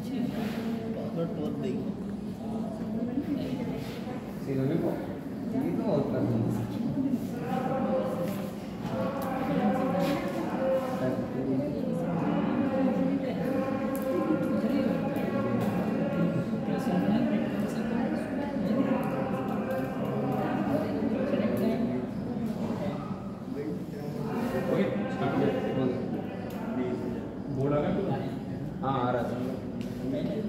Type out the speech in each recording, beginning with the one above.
Password तो देखो सिलोनी को ये तो और कर दूँगा बोर्ड आ गया? हाँ आ रहा था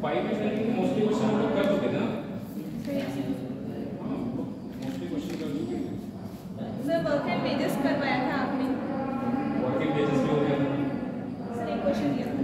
फाइव में मोस्टली क्वेश्चन हम लोग कर चुके थे ना मोस्टली क्वेश्चन कर चुके हैं सर वर्क एंड पेजेस करवाया था आपने वर्किंग पेजेस भी हो गया सर एक क्वेश्चन दिया था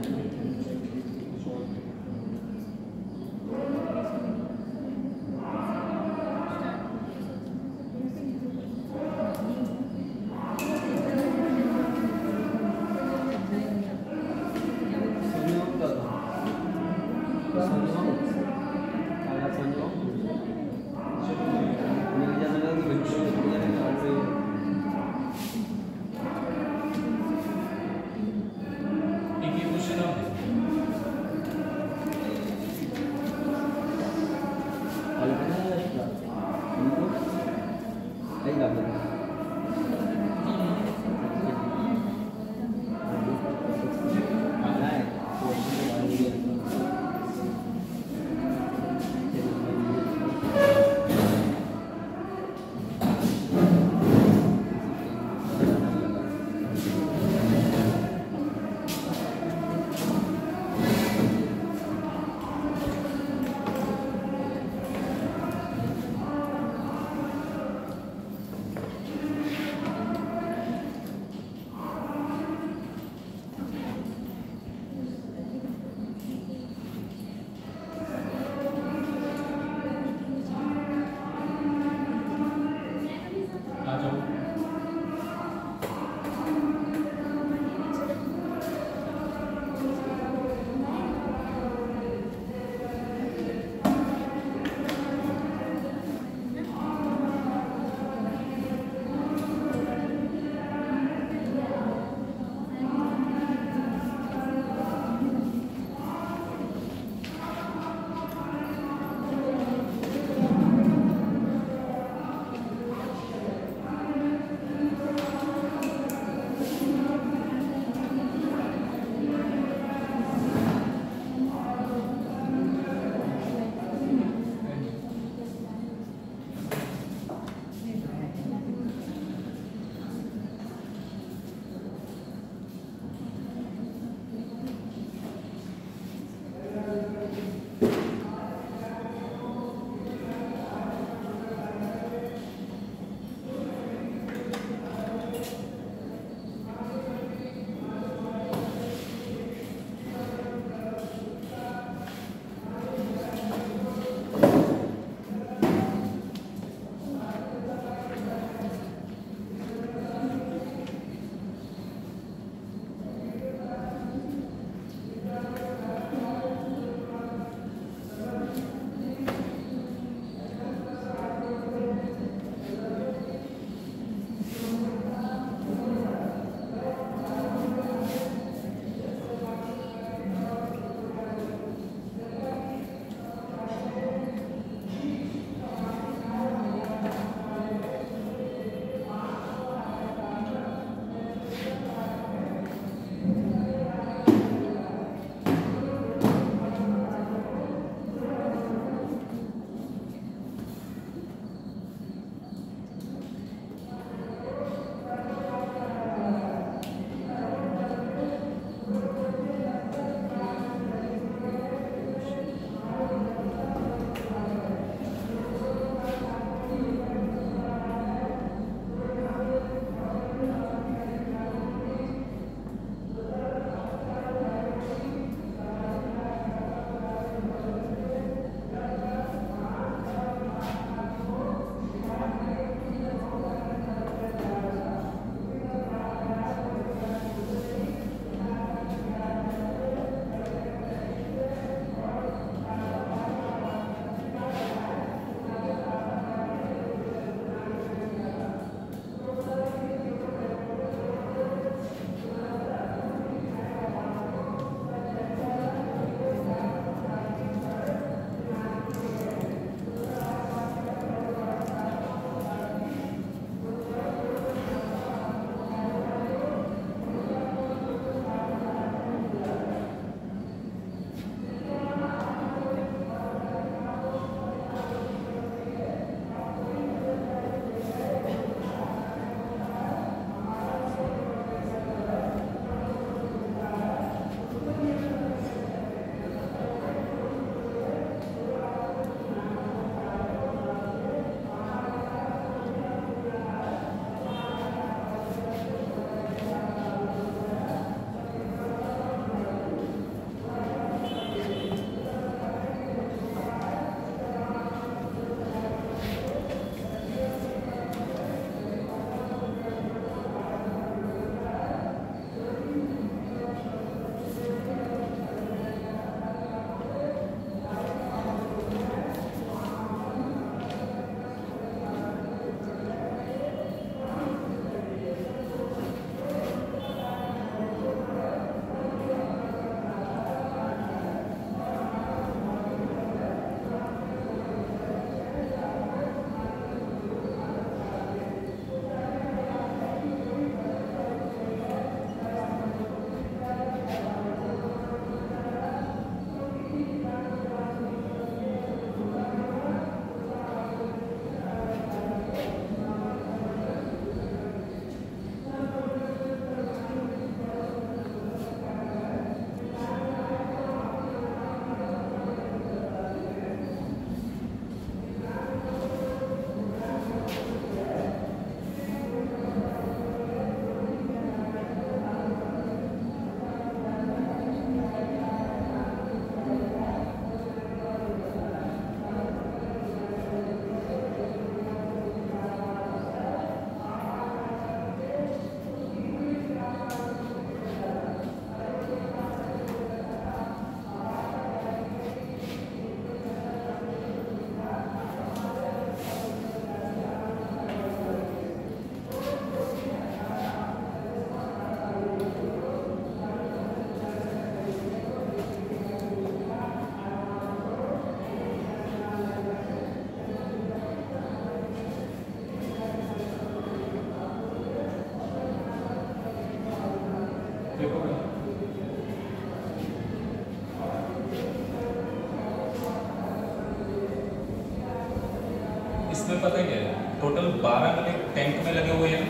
इसमें पता है क्या है, टोटल 12 नल एक टैंक में लगे हुए हैं,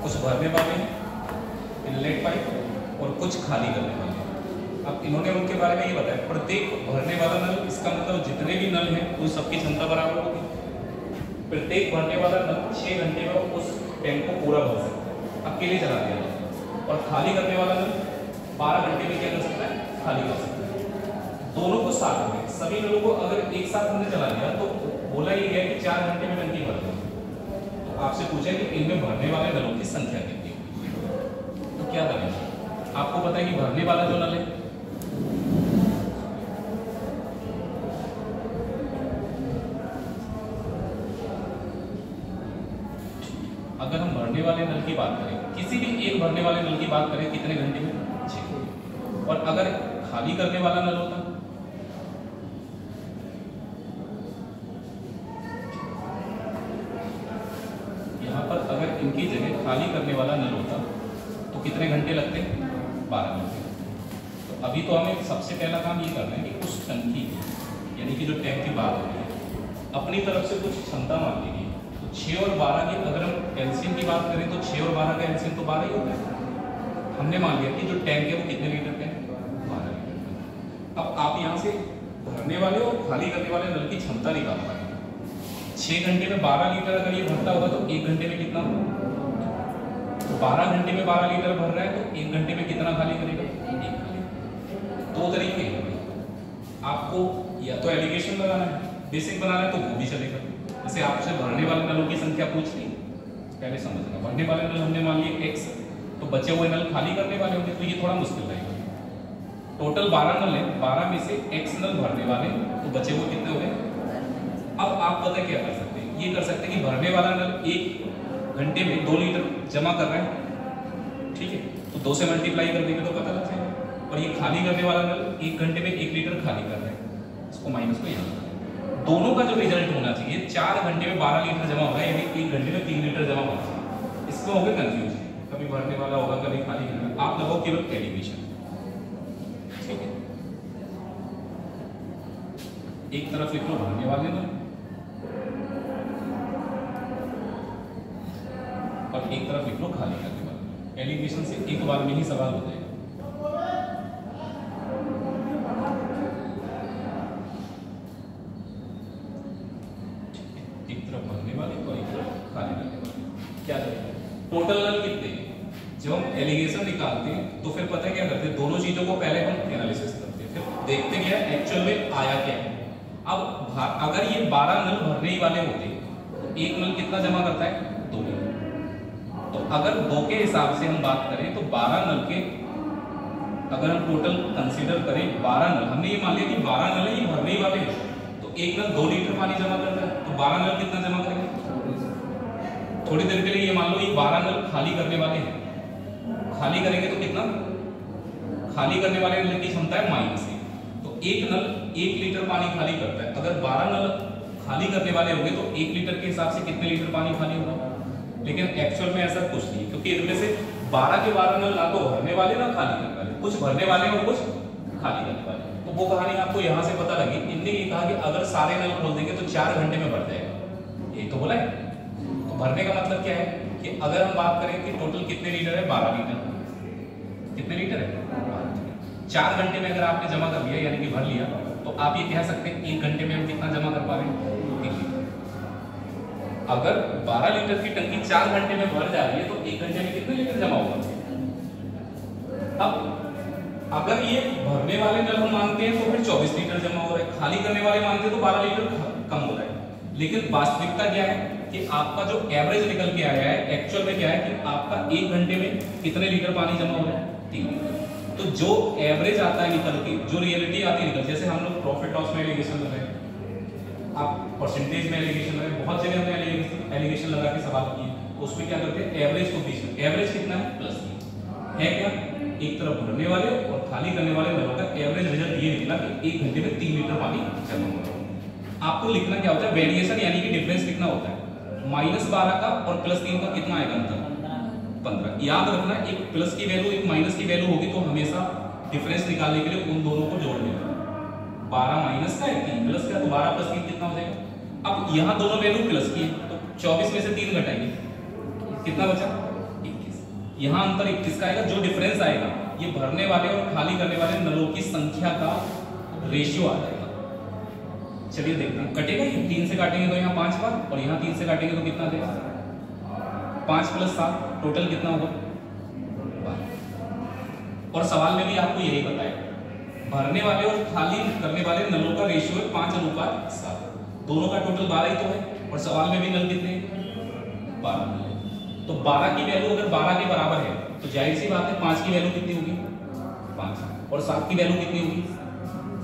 कुछ भरने वाले हैं इनलेट पाइप और कुछ खाली करने वाले हैं। अब इन्होंने उनके बारे में ये बताया, प्रत्येक भरने वाला नल, इसका मतलब जितने भी नल हैं उन सबकी क्षमता बराबर होगी। प्रत्येक भरने वाला नल 6 घंटे में उस टैंक को पूरा भर सकता है, अकेले चला दिया जाए। और खाली करने वाला नल 12 घंटे में क्या कर सकता है, खाली कर सकता है। दोनों को साथ में, सभी नलों को अगर एक साथ हमने चला दिया तो बोला ये गया कि 4 घंटे में टंकी भर देगी। तो आपसे पूछा कि इनमें भरने वाले नलों की संख्या कितनी है, तो क्या करेंगे? आपको पता है कि भरने वाला जो नल है अगर हम भरने वाले नल की बात करें, किसी भी एक भरने वाले नल की बात करें, कितने घंटे में? 6 घंटे। और अगर खाली करने वाला नल होता, यहां पर अगर इनकी जगह खाली करने वाला नल होता तो कितने घंटे लगते? 12 घंटे। तो अभी तो हमें सबसे पहला काम ये करना है कि उस टंकी की, यानी कि जो टैंक की बात हो रही है, अपनी तरफ से कुछ क्षमता मान लीजिए। 6 और 12 की अगर हम एलसीएम की बात करें तो 6 और 12 का एलसीएम तो 12 ही होता है। हमने मान लिया कि जो टैंक है वो कितने लीटर का है? 12 लीटर का। अब आप यहाँ से भरने वाले और खाली करने वाले नल की क्षमता निकाल पाएंगे। 6 घंटे में 12 लीटर अगर ये भरता होगा तो 1 घंटे में कितना? 12 घंटे में 12 लीटर भर रहा है तो 1 घंटे में कितना खाली करेगा? 1 खाली। 2 तरीके हैं, आपको या तो एलिगेशन लगाना है, बेसिक बनाना है तो वो भी चलेगा। जैसे आपसे भरने वाले नलों की संख्या पूछ ली, पहले समझना, भरने वाले नल हमने मान लिए x, तो बचे हुए नल खाली करने वाले होंगे, तो ये थोड़ा मुश्किल रहेगा। टोटल 12 नल है, 12 में से x नल भरने वाले, तो बचे हुए कितने हो गए? अब आप पता क्या कर सकते हैं, ये कर सकते हैं कि भरने वाला नल 1 घंटे में 2 लीटर जमा कर रहा है, ठीक है, तो 2 से मल्टीप्लाई कर देंगे तो पता लग जाएगा। और ये खाली करने वाला नल 1 घंटे में 1 लीटर खाली कर रहा है, इसको माइनस को यहाँ, दोनों का जो रिजल्ट होना चाहिए, 4 घंटे में 12 लीटर जमा हो रहा है, यानी 1 घंटे में 3 लीटर जमा होना चाहिए। इसमें हो गए कंफ्यूज, कभी भरने वाला होगा कभी खाली करना, आप लगाओ केवल एलिगेशन, ठीक है। एक तरफ लिख लो भरने वाले नल और एक तरफ लिख लो खाली करने वाला। एलिगेशन से एक बार में ही सवाल हो जाएगा। क्या टोटल नल कितने? जब हम एलिगेशन निकालते हैं तो फिर पता है क्या करते हैं, दोनों चीजों को पहले हम एनालिसिस करते हैं, फिर देखते हैं एक्चुअल में आया क्या है। अब अगर ये 12 नल भरने ही वाले होते तो एक नल कितना जमा करता है? 2 लीटर। तो अगर 2 के हिसाब से हम बात करें तो 12 नल के अगर हम टोटल कंसीडर करें 12 नल, हमने ये मान लिया कि 12 नल है ये भरने ही वाले हैं, तो एक नल 2 लीटर पानी जमा करता है, तो 12 नल कितना जमा करेंगे? थोड़ी देर के लिए ये मान लो ये 12 नल खाली करने वाले हैं, खाली करेंगे तो कितना? खाली करने वाले नल की क्षमता है -1, तो एक नल 1 लीटर पानी खाली करता है। अगर 12 नल खाली करने वाले होंगे तो 1 लीटर के हिसाब से कितने लीटर पानी खाली होगा? लेकिन एक्चुअल में ऐसा कुछ नहीं, क्योंकि इनमें से 12 के 12 नल ना तो भरने वाले ना खाली करने वाले, कुछ भरने वाले और कुछ खाली करने वाले। तो वो कहानी आपको यहाँ से पता लगी। इनने ये कहा कि अगर सारे नल खोल देंगे तो 4 घंटे में भर जाएगा, यही तो बोला है। तो भरने का मतलब क्या है कि अगर हम बात करें कि टोटल कितने लीटर है? 12 लीटर। कितने लीटर है? 4 घंटे में अगर आपने जमा कर लिया यानी कि भर लिया, तो आप ये कह सकते हैं 1 घंटे में हम कितना जमा कर पा रहे हैं? 1 लीटर। अगर 12 लीटर की टंकी 4 घंटे में भर जा रही है तो 1 घंटे में कितने लीटर जमा होगा? अब अगर ये भरने वाले नल हम मानते हैं तो फिर 24 लीटर जमा हो रहा है, खाली करने वाले मानते हैं तो 12 लीटर कम हो रहा है। लेकिन वास्तविकता क्या है कि आपका जो एवरेज निकल के आया है, एक्चुअल में क्या है कि आपका 1 घंटे में कितने लीटर पानी जमा हो रहा है? 3 लीटर। तो जो एवरेज आता है निकल के, जो रियलिटी आती है निकल, जैसे हम लोग प्रॉफिट लॉस में एलिगेशन लगा रहे हैं, आप परसेंटेज में एलिगेशन लगा, बहुत जगह हमने एलिगेशन लगा के सवाल किए, उसमें क्या करते हैं एवरेज को बीच में, एवरेज कितना है? +3 है क्या? एक तरफ भरने वाले और खाली करने वाले नलों का एवरेज रिजल्ट ये निकला कि 1 घंटे में 3 लीटर पानी जमा हो रहा है। आपको लिखना क्या होता है? वेरिएशन यानी कि डिफरेंस लिखना होता है। -12 का और +3 का कितना आएगा अंतर? 15। याद रखना, एक प्लस की वैल्यू एक माइनस की वैल्यू होगी तो हमेशा डिफरेंस निकालने के लिए उन दोनों को जोड़ लेना। 12 माइनस का है, 3 प्लस का, तो 12 + 3 कितना हो जाएगा? अब यहाँ दोनों वैल्यू प्लस की है, तो 24 में से 3 घटाएंगे, कितना बचा? 21। यहाँ अंतर 21 का आएगा। जो डिफरेंस आएगा ये भरने वाले और खाली करने वाले नलों की संख्या का रेशियो आ जाएगा। चलिए देखते हैं, कटेगा ये 3 से काटेंगे तो यहाँ 5 बार, और यहाँ 3 से काटेंगे तो कितना देगा? 5 + 7 टोटल कितना होगा? 12। और सवाल में भी आपको यही बताया, भरने वाले और खाली करने वाले नलों का रेशियो है 5:7। दोनों का टोटल 12 ही तो है, और सवाल में भी नल कितने? 12 नल है। तो 12 की वैल्यू अगर 12 के बराबर है तो जाहिर सी बात है 5 की वैल्यू कितनी होगी? 5, और 7 की वैल्यू कितनी होगी?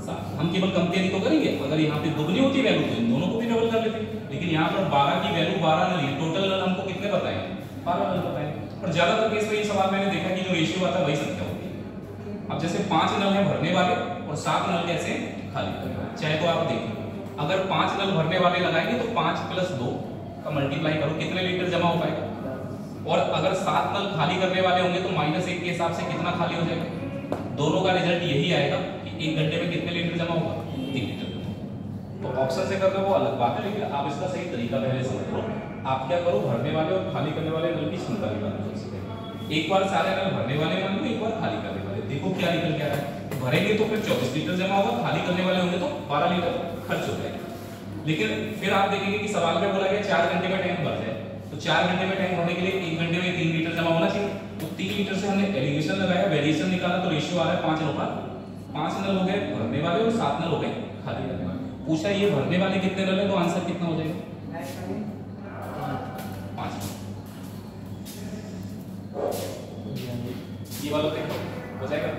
7। हम केवल कंपेयर ही तो करेंगे, अगर यहाँ पे दुगनी होती वैल्यू तो इन दोनों को भी डबल कर लेते, लेकिन यहाँ पर 12 की वैल्यू 12 नल है, टोटल नल हमको कितने बताए? 12 नल बताए। और ज्यादातर केस में ये सवाल मैंने देखा कि जो रेशियो आता है वही संख्या होती है। अब जैसे 5 नल है भरने वाले और 7 नल कैसे खाली करने वाले, चाहे तो आप देखिए, अगर 5 नल भरने वाले लगाएंगे तो 5 + 2 का मल्टीप्लाई करो, कितने लीटर जमा हो पाएगा? और अगर 7 नल खाली करने वाले होंगे तो -1 के हिसाब से कितना खाली हो जाएगा? दोनों का रिजल्ट यही आएगा कि 1 घंटे में कितने लीटर जमा होगा? 3 लीटर। तो ऑप्शन से करना वो अलग बात है, लेकिन आप इसका सही तरीका पहले समझ लो। आप क्या करो, भरने वाले और खाली करने वाले नल की क्षमता निकालो सबसे पहले। एक बार सारे नल भरने वाले मान लो, एक बार खाली करने वाले, देखो क्या निकल के आ रहा है। भरेंगे तो फिर 24 लीटर जमा होगा, खाली करने वाले होंगे तो 12 लीटर खर्च हो जाएगा। लेकिन फिर आप देखेंगे कि सवाल में बोला गया 4 घंटे में टैंक भर जाए, तो 4 घंटे में टैंक भरने के लिए 1 घंटे में 3 लीटर जमा होना चाहिए। तो 3 लीटर से हमने एलिगेशन लगाया, वेरिएशन निकाला, तो रेशियो आ रहा है 5:5। 5 नल हो गए भरने वाले और 7 नल हो गए खाली करने वाले। पूछा ये भरने वाले कितने नल है, तो आंसर कितना हो जाएगा? 5। ये वाला पेपर हो जाएगा।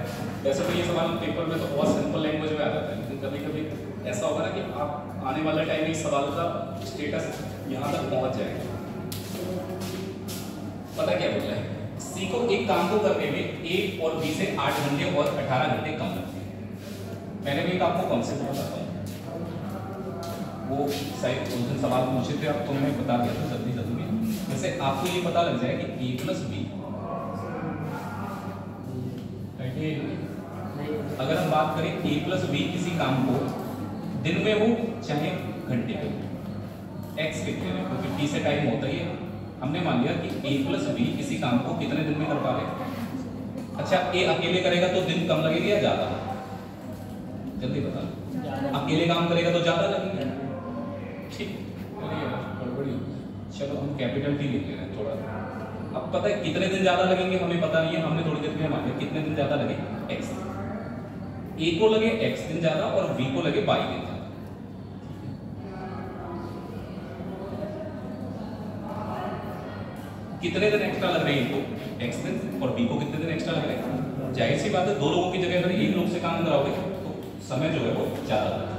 वैसे तो ये सवाल पेपर में तो बहुत सिंपल लैंग्वेज में आ जाता है, लेकिन कभी-कभी ऐसा होगा ना कि आप आने वाले टाइम में इस सवाल का स्टेटस यहाँ तक पहुँच जाएगा। पता क्या बोल रहा है? सी को एक काम को करने में ए और बी से 8 घंटे और 18 घंटे कम लगते हैं। मैंने भी एक आपको कॉन्सेप्ट बताता हूँ, वो शायद उस दिन सवाल पूछे थे आप, तो मैं बता दिया था जल्दी जल्दी में। जैसे आपको ये पता लग जाए कि ए प्लस बी, अगर हम बात करें ए प्लस बी किसी काम को दिन में हो चाहे घंटे में, एक्स कितने में, क्योंकि टी से टाइम होता ही है। हमने मान लिया कि ए प्लस बी किसी काम को कितने दिन में कर पा रहे। अच्छा, ए अकेले करेगा तो दिन कम लगेगा या ज्यादा? जल्दी बता लो। अकेले काम करेगा तो ज्यादा लगेगा, ठीक? चलो हम कैपिटल टी लिख ले रहे हैं थोड़ा। अब पता है कितने दिन ज्यादा लगेंगे हमें पता नहीं है, हमने थोड़ी देर में मान लिया कितने दिन ज्यादा लगे, एक्स। ए को लगे एक्स दिन ज्यादा और बी को लगे वाई दिन ज्यादा। कितने दिन एक्स्ट्रा लग रहे हैं इनको? एक्स दिन, और बी को कितने दिन एक्स्ट्रा लग रहे हैं? जाहिर सी बात है, दो लोगों की जगह अगर एक लोग से काम कराओगे तो समय जो है वो ज्यादा लगेगा।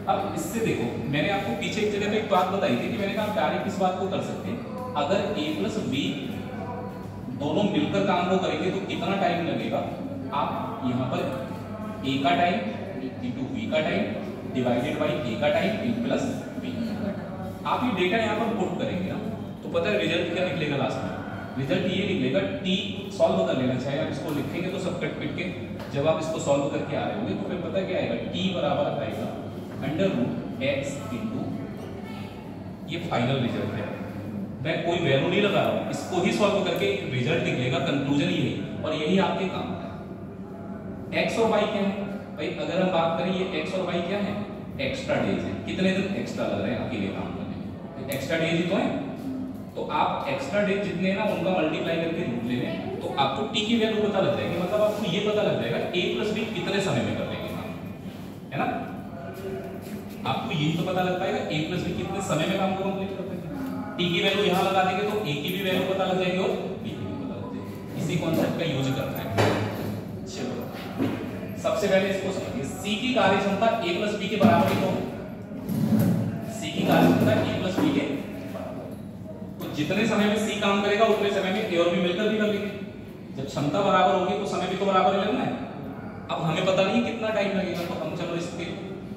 अब इससे देखो, मैंने आपको पीछे एक जगह पे एक बात बताई थी कि मैंने कहा डायरेक्ट इस बात को कर सकते हैं, अगर ए प्लस बी दोनों मिलकर काम को करेंगे तो कितना टाइम लगेगा? आप यहाँ पर ए का टाइम इंटू बी का टाइम डिवाइडेड बाई ए का टाइम प्लस बी। आप ये डेटा यहाँ पर पुट करेंगे ना, तो पता है रिजल्ट क्या निकलेगा लास्ट में? रिजल्ट ये निकलेगा, टी सॉल्व कर लेना, चाहे आप इसको लिखेंगे तो सब कट पिट के, जब आप इसको सॉल्व करके आ रहे होंगे तो फिर पता क्या आएगा? टी बराबर आएगा √x इंटू, ये फाइनल रिजल्ट है, मैं कोई वैल्यू नहीं लगा रहा हूँ, इसको ही सॉल्व करके रिजल्ट निकलेगा, कंक्लूजन यही, और यही आपके काम का है। एक्स और वाई क्या है भाई? अगर हम बात करें, ये एक्स और वाई क्या है? एक्स्ट्रा डेज है। कितने दिन एक्स्ट्रा लग रहे हैं अकेले काम करने में? एक्स्ट्रा डेज ही तो है। तो आप एक्स्ट्रा डेज जितने हैं ना उनका मल्टीप्लाई करके रूट ले लें, तो आपको टी की वैल्यू पता लग जाएगी। मतलब आपको ये पता लग जाएगा ए प्लस बी कितने समय में कर लेंगे काम, है ना? आपको यही तो पता लग पाएगा ए प्लस बी कितने समय में काम को कंप्लीट कर पाएंगे। टी की वैल्यू यहाँ लगा देंगे तो ए की भी वैल्यू पता लग जाएगी और बी की भी पता लग जाएगी। इसी कॉन्सेप्ट का यूज करना है। चलो सबसे पहले इसको समझिए, सी की कार्यक्षमता ए प्लस बी के बराबर ही तो, सी की कार्यक्षमता ए प्लस बी के बराबर, तो जितने समय में सी काम करेगा उतने समय में ए और बी मिलकर भी कर लेंगे। जब क्षमता बराबर होगी तो समय भी तो बराबर लगना है। अब हमें पता नहीं कितना टाइम लगेगा, तो हम चलो इसके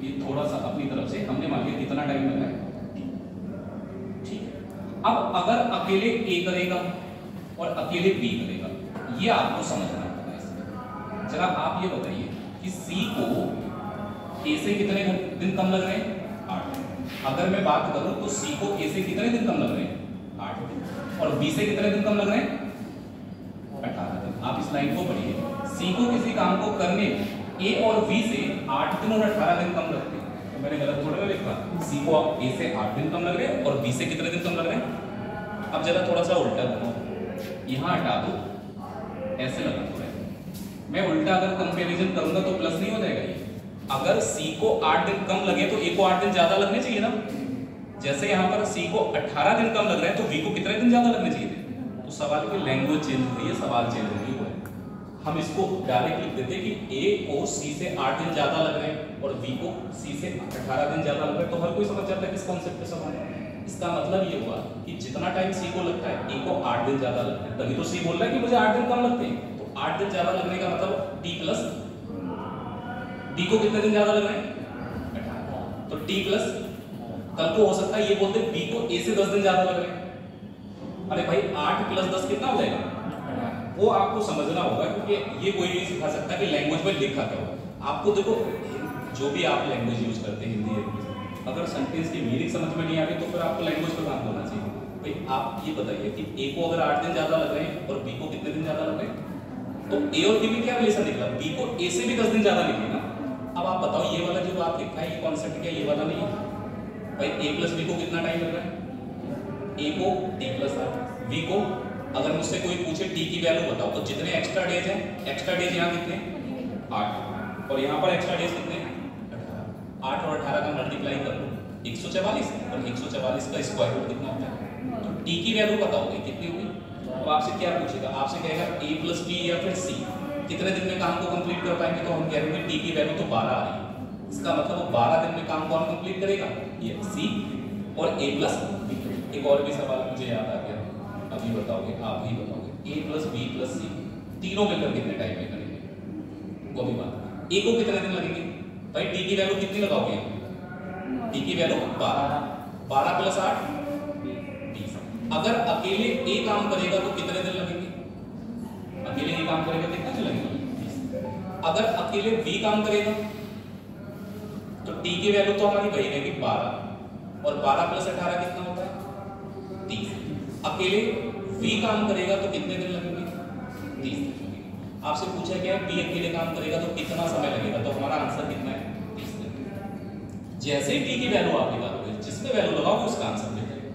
ये थोड़ा सा अपनी तरफ से हमने मान लिया कितना टाइम लग रहा है, ठीक है। अब अगर अकेले ए करेगा और अकेले बी करेगा, ये आपको समझना होगा इसमें। जरा आप ये बताइए कि सी को ए से कितने दिन कम लग रहे हैं? 8। अगर मैं बात करूं तो सी को ए से कितने दिन कम लग रहे हैं? 8 दिन। और बी से कितने दिन कम लग रहे हैं? 18 दिन। आप इस लाइन को पढ़िए, सी को किसी काम को करने ए और बी से 8 दिन और 18 दिन कम लगते हैं। तो मैंने गलत थोड़ा ना लिखा, सी को ए से 8 दिन कम लग रहे हैं और बी से कितने दिन कम लग रहे हैं? अब जरा थोड़ा सा उल्टा करो, यहाँ हटा दो, ऐसे लगा थोड़ा। मैं उल्टा अगर कंपैरिजन करूंगा तो प्लस नहीं हो जाएगा ये? अगर सी को 8 दिन कम लगे तो ए को 8 दिन ज्यादा लगने चाहिए ना। जैसे यहाँ पर सी को 18 दिन कम लग रहे हैं तो बी को कितने दिन ज्यादा लगने चाहिए थे? तो सवाल की लैंग्वेज चेंज हो रही है, सवाल चेंज हो रही है। हम इसको डायरेक्ट लिख देते कि ए को सी से 8 दिन ज्यादा लग रहे हैं और बी को सी से 18 दिन ज्यादा लग रहे हैं। तो हर कोई समझ जाता है किस कॉन्सेप्ट पे सवाल है। इसका मतलब ये हुआ कि जितना टाइम सी को लगता है ए को 8 दिन ज्यादा लगता है, तभी तो सी बोल रहा है कि मुझे 8 दिन कम लगते हैं। तो 8 दिन ज्यादा लगने का मतलब टी प्लस डी को कितने दिन ज्यादा लग रहे हैं? 18। तो टी प्लस कल को हो सकता है ये बोलते बी को ए से 10 दिन ज्यादा लग रहे हैं। अरे भाई 8 प्लस 10 कितना हो जाएगा? वो आपको समझना होगा, क्योंकि ये कोई नहीं सिखा सकता कि लैंग्वेज में लिखा क्या हो। आपको देखो, जो भी आप लैंग्वेज यूज करते हैं, हिंदी इंग्लिश, अगर सेंटेंस की मीनिंग समझ में नहीं आ रही तो फिर आपको लैंग्वेज पे काम करना चाहिए। भाई आप ये बताइए कि ए को अगर 8 दिन ज्यादा लग रहे हैं और बी को कितने दिन ज्यादा लग रहे हैं, तो ए और बी में क्या रिलेशन निकला? बी को ए से भी 10 दिन ज्यादा निकले ना। अब आप बताओ, ये वाला जो आप लिखा है ये कॉन्सेप्ट क्या? ये वाला नहीं है भाई। ए प्लस बी को कितना टाइम लग रहा है? ए को टी प्लस 8, बी को अगर मुझसे कोई पूछे टी की वैल्यू बताओ तो जितने एक्स्ट्रा डेज हैं, एक्स्ट्रा डेज यहाँ कितने? 8। और यहाँ पर एक्स्ट्रा डेज कितने? 8 और 18 का मल्टीप्लाई कर लो 144, और 144 का स्क्वायर रूट कितना होता है? तो टी की वैल्यू बताओगे कितनी होगी? तो आपसे क्या पूछेगा? आपसे कहेगा ए प्लस बी या फिर सी कितने दिन में काम को कंप्लीट कर पाएंगे? तो हम कहेंगे टी की वैल्यू तो 12 आ रही है। इसका मतलब वो 12 दिन में काम कौन कंप्लीट करेगा? ये सी और ए प्लस बी। एक और भी सवाल मुझे याद आ गया, अभी बताओगे, आप ही बताओगे। ए प्लस बी प्लस सी तीनों मिलकर कितने टाइम में करेंगे? वो भी बात। ए को कितने दिन लगेंगे? भाई टी की वैल्यू कितनी लगाओगे? टी की वैल्यू 12। 12 प्लस 8 20। अगर अकेले ए काम करेगा तो कितने दिन लगेंगे? अकेले ए काम करेगा कितने दिन लगेंगे? 20। अगर अकेले बी काम करेगा तो टी की वैल्यू तो हमारी वही रहेगी 12, और 12 प्लस 18 कितना होता है? 30। अकेले बी काम करेगा तो कितने दिन लगेंगे? 30 दिन लगेंगे। आपसे पूछा गया बी अकेले काम करेगा तो कितना समय लगेगा? तो हमारा आंसर कितना है? 30 दिन। जैसे ही टी की वैल्यू आप निकालोगे, जिसमें वैल्यू लगाओगे उसका आंसर मिल जाएगा।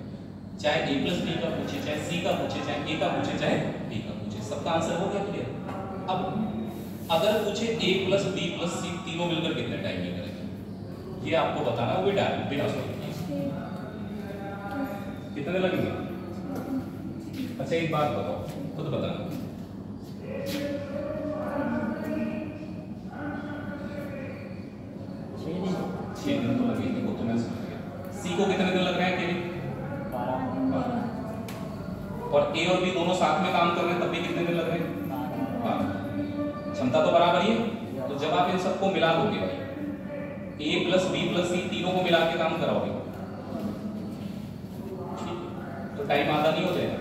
चाहे ए प्लस बी का पूछे, चाहे सी का पूछे, चाहे ए का पूछे, चाहे बी का पूछे, सबका आंसर हो गया क्लियर। अब अगर पूछे ए प्लस बी प्लस सी तीनों मिलकर कितने टाइम में करेंगे, ये आपको बताना, वो भी डायरेक्ट बिना सोचे कितने दिन लगेंगे। अच्छा एक बात बताओ, खुद बताना, 6 दिन तो लगेंगे, वो तो मैं समझ गया। सी को कितने दिन लग रहे हैं अकेले? 12। और ए और बी दोनों साथ में काम कर रहे हैं तब भी कितने दिन लग रहे हैं? 12। क्षमता तो बराबर ही है। तो जब आप इन सबको मिला दोगे भाई, ए प्लस बी प्लस सी तीनों को मिला के काम कराओगे तो टाइम आधा नहीं हो जाएगा?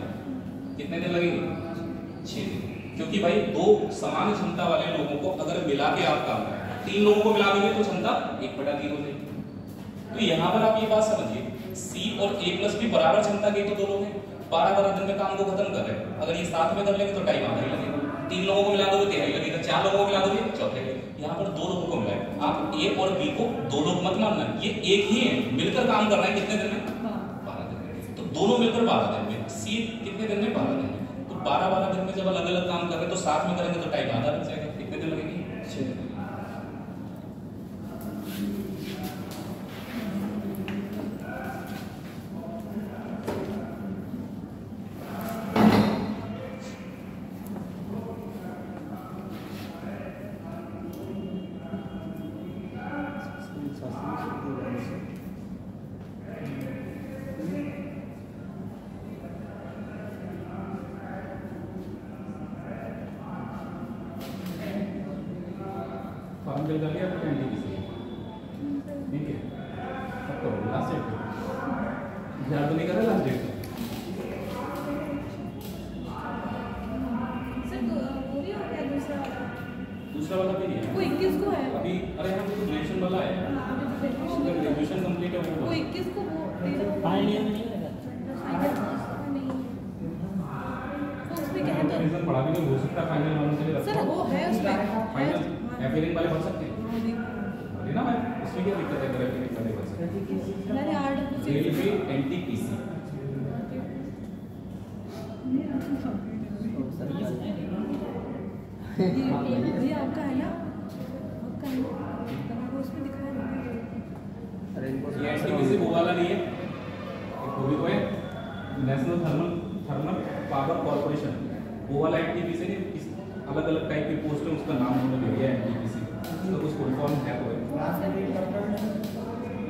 कितने दिन लगेंगे? 6 दिन। क्योंकि भाई दो समान क्षमता वाले लोगों को अगर मिला के आप काम करें, 3 लोगों को मिला दोगे तो क्षमता 1/3 हो जाएगी। तो यहाँ पर आप ये बात समझिए, सी और ए प्लस बी बराबर क्षमता के तो दो लोग हैं, 12 दिन में काम को खत्म कर रहे हैं। अगर ये साथ में कर लेंगे तो टाइम आधा ही लगेगा। 3 लोगों को मिला दोगे 3 लगेगा, 4 लोगों को मिला दोगे 4 लगेगा। यहाँ पर 2 लोगों को मिला है। आप ए और बी को 2 लोग मत मानना, ये एक ही है, मिलकर काम कर रहे हैं। कितने दिन में? 12 दिन में। तो दोनों मिलकर 12 दिन में। सी कितने दिन में? 12 दिन में। तो 12 दिन में जब अलग अलग काम कर रहे हैं तो साथ में करेंगे तो टाइम आधा लग जाएगा। कितने दिन लगेंगे? 6 दिन। फॉर्म फिल कर लिया तो एनटीपी से, ठीक है? अब करो लास्ट डेट पे, यार तो नहीं कर रहा लास्ट डेट पे। सर वो भी हो गया दूसरा वाला भी नहीं है वो 21 को है अभी। अरे हाँ, तो ग्रेजुएशन वाला है, हाँ, अभी तो graduation ग्रेजुएशन है वो 21 को वो फाइनल ईयर में नहीं लगा नहीं तो उसमें क्या है रीजन पढ़ा भी नहीं हो सकता फाइनल वालों के लिए सर वो है उसमें फाइनल एफएलिंग वाले पढ़ सकते हैं बोलिए ना मैं उसमें क्या दिक्कत है अगर एफएलिंग वाले पढ़ सकते हैं मैंने आरडब्ल्यू रेलवे एनटीपीसी ये आपका है ना आपका है ना वो उसमें दिखाया ना अरे इनको ये एनटीपीसी वो वाला नहीं है एक वो भी तो है नेशनल थर्मल पावर कॉर्पोरेशन वो वाला एनटीपीसी नहीं इस अलग अलग टाइप की पोस्ट है उसका नाम उन्होंने ले लिया एनटीपीसी उसका कुछ फुल फॉर्म है तो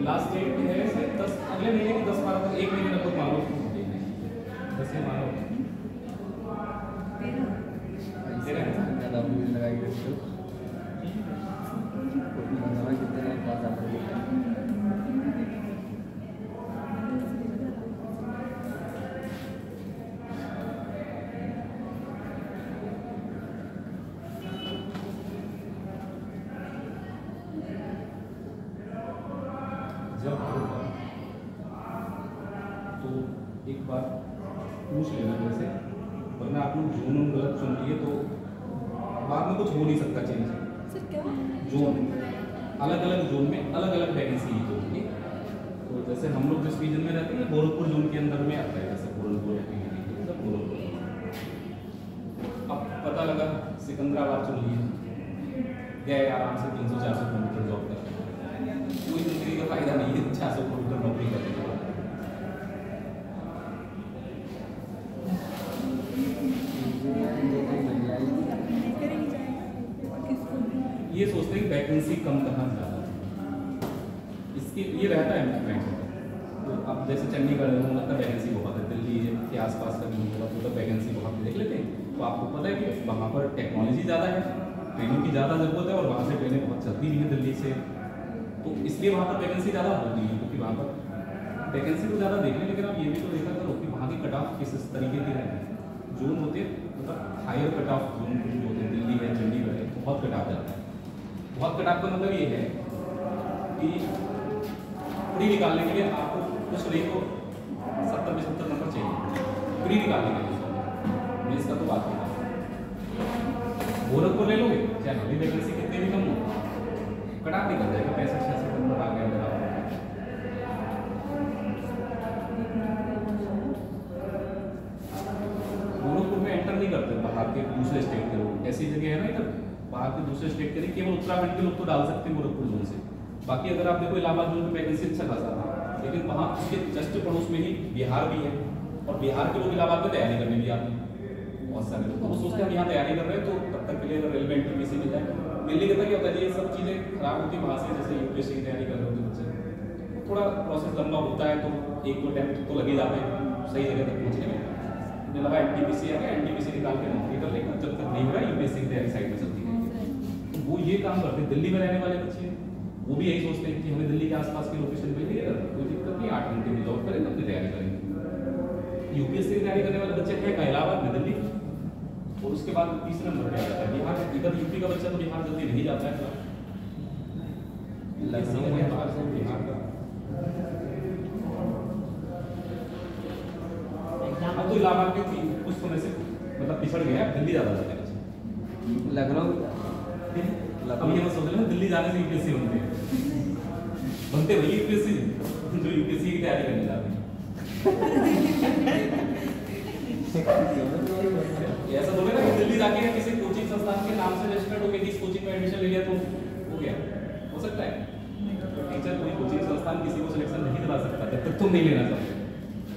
लास्ट डेट है 10 अगले महीने की 10-12 तक 1 महीने तक मानो 10 से मानो ज़्यादा भीड़ लगाई करते हो कितने पास आप जब होगा तो एक बार पूछ लेना जैसे वरना आप लोग जोन गलत चुन लिए तो बाद में कुछ हो नहीं सकता चेंज सर क्या जोन अलग अलग जोन में अलग अलग वैकेंसी होगी तो जैसे हम लोग जिस रीजन में रहते हैं गोरखपुर जोन के अंदर में आता है जैसे गोरखपुर मतलब गोरखपुर अब पता लगा सिकंदराबाद चुन लिए गए आराम से 300-400 किलोमीटर जॉब कर कोई नौकरी का फायदा नहीं है 400 किलोमीटर नौकरी करने के बाद ये सोचते हैं वैकेंसी कम कहाँ ज़्यादा इसकी ये रहता है इम्प्लीमेंट तो अब जैसे चंडीगढ़ में मतलब वैकेंसी बहुत है दिल्ली के आसपास का भी होगा तो वैकेंसी वहाँ पे देख लेते हैं तो आपको पता है कि वहाँ पर टेक्नोलॉजी ज़्यादा है ट्रेनिंग की ज़्यादा ज़रूरत है और वहाँ से ट्रेनें बहुत चलती भी है दिल्ली से तो इसलिए वहाँ पर वैकेंसी ज़्यादा होती है क्योंकि वहाँ पर वैकेंसी तो ज़्यादा देख लें लेकिन आप ये भी तो देखा करो कि वहाँ की कट ऑफ किस तरीके की रहती है जोन होते हैं मतलब हायर कट ऑफ जोन जो होते हैं दिल्ली है चंडीगढ़ है बहुत कट ऑफ जाता है बहुत कट ऑफ का मतलब ये है कि प्री निकालने के लिए आपको कुछ नहीं तो 70-75 नंबर चाहिए प्री निकालने के लिए मेंस का तो बात नहीं गोरखपुर ले लोगे चाहे अभी वैकेंसी कितनी भी कम हो कट ऑफ निकल जाएगा 65-66 नंबर आ गया अगर आप गोरखपुर में एंटर नहीं करते बाहर के दूसरे स्टेट के लोग ऐसी जगह है ना इधर बाहर के दूसरे स्टेट के नहीं केवल उत्तराखंड के लोग तो डाल सकते हैं गोरखपुर जोन से बाकी अगर आप देखो इलाहाबाद जोन में वैकेंसी अच्छा खासा था लेकिन वहाँ उसके जस्ट पड़ोस में ही बिहार भी है और बिहार के लोग इलाहाबाद में तैयारी करने भी आते हैं बहुत सारे लोग तो वो सोचते हैं हम यहाँ तैयारी कर रहे हैं तो तब तक के लिए अगर रेलवे एनटीपीसी मिल जाए दिल्ली के तक क्या होता है ये सब चीज़ें खराब होती है वहाँ से जैसे यूपीएससी की तैयारी कर रहे होते बच्चे थोड़ा प्रोसेस लंबा होता है तो 1-2 टाइम तो लग ही जाते हैं सही जगह तक पहुँचने में मुझे लगा एनटीपीसी आ गया एनटीपीसी निकाल के नौकरी कर लेगा जब तक नहीं हो रहा यूपीएससी की तैयारी साइड में चलती है तो वो ये काम करते हैं दिल्ली में रहने वाले बच्चे वो भी यही सोचते हैं कि हमें दिल्ली के आसपास की लोकेशन मिल गई है कोई दिक्कत नहीं 8 घंटे में जॉब करेंगे अपनी तैयारी करेंगे यूपीएससी की तैयारी करने वाले बच्चे हैं इलाहाबाद में दिल्ली और उसके बाद तीसरे नंबर पे आ जाता है बिहार इधर यूपी का बच्चा तो बिहार जल्दी नहीं जाता है बिहार का अब तो इलाहाबाद के कुछ समय से मतलब पिछड़ गया दिल्ली ज़्यादा जाते हैं लखनऊ अब ये मत सोच लेना दिल्ली जाने से यूपीएससी बनते हैं बनते वही यूपीएससी जो यूपीएससी की तैयारी करने जाते हैं ऐसा थोड़ा ना कि दिल्ली जाके किसी कोचिंग संस्थान के नाम से रजिस्टर्ड होकर किस कोचिंग में एडमिशन ले लिया तो हो गया हो सकता है टीचर कोई कोचिंग संस्थान किसी को सिलेक्शन नहीं दिला सकता जब तक तुम नहीं लेना चाहते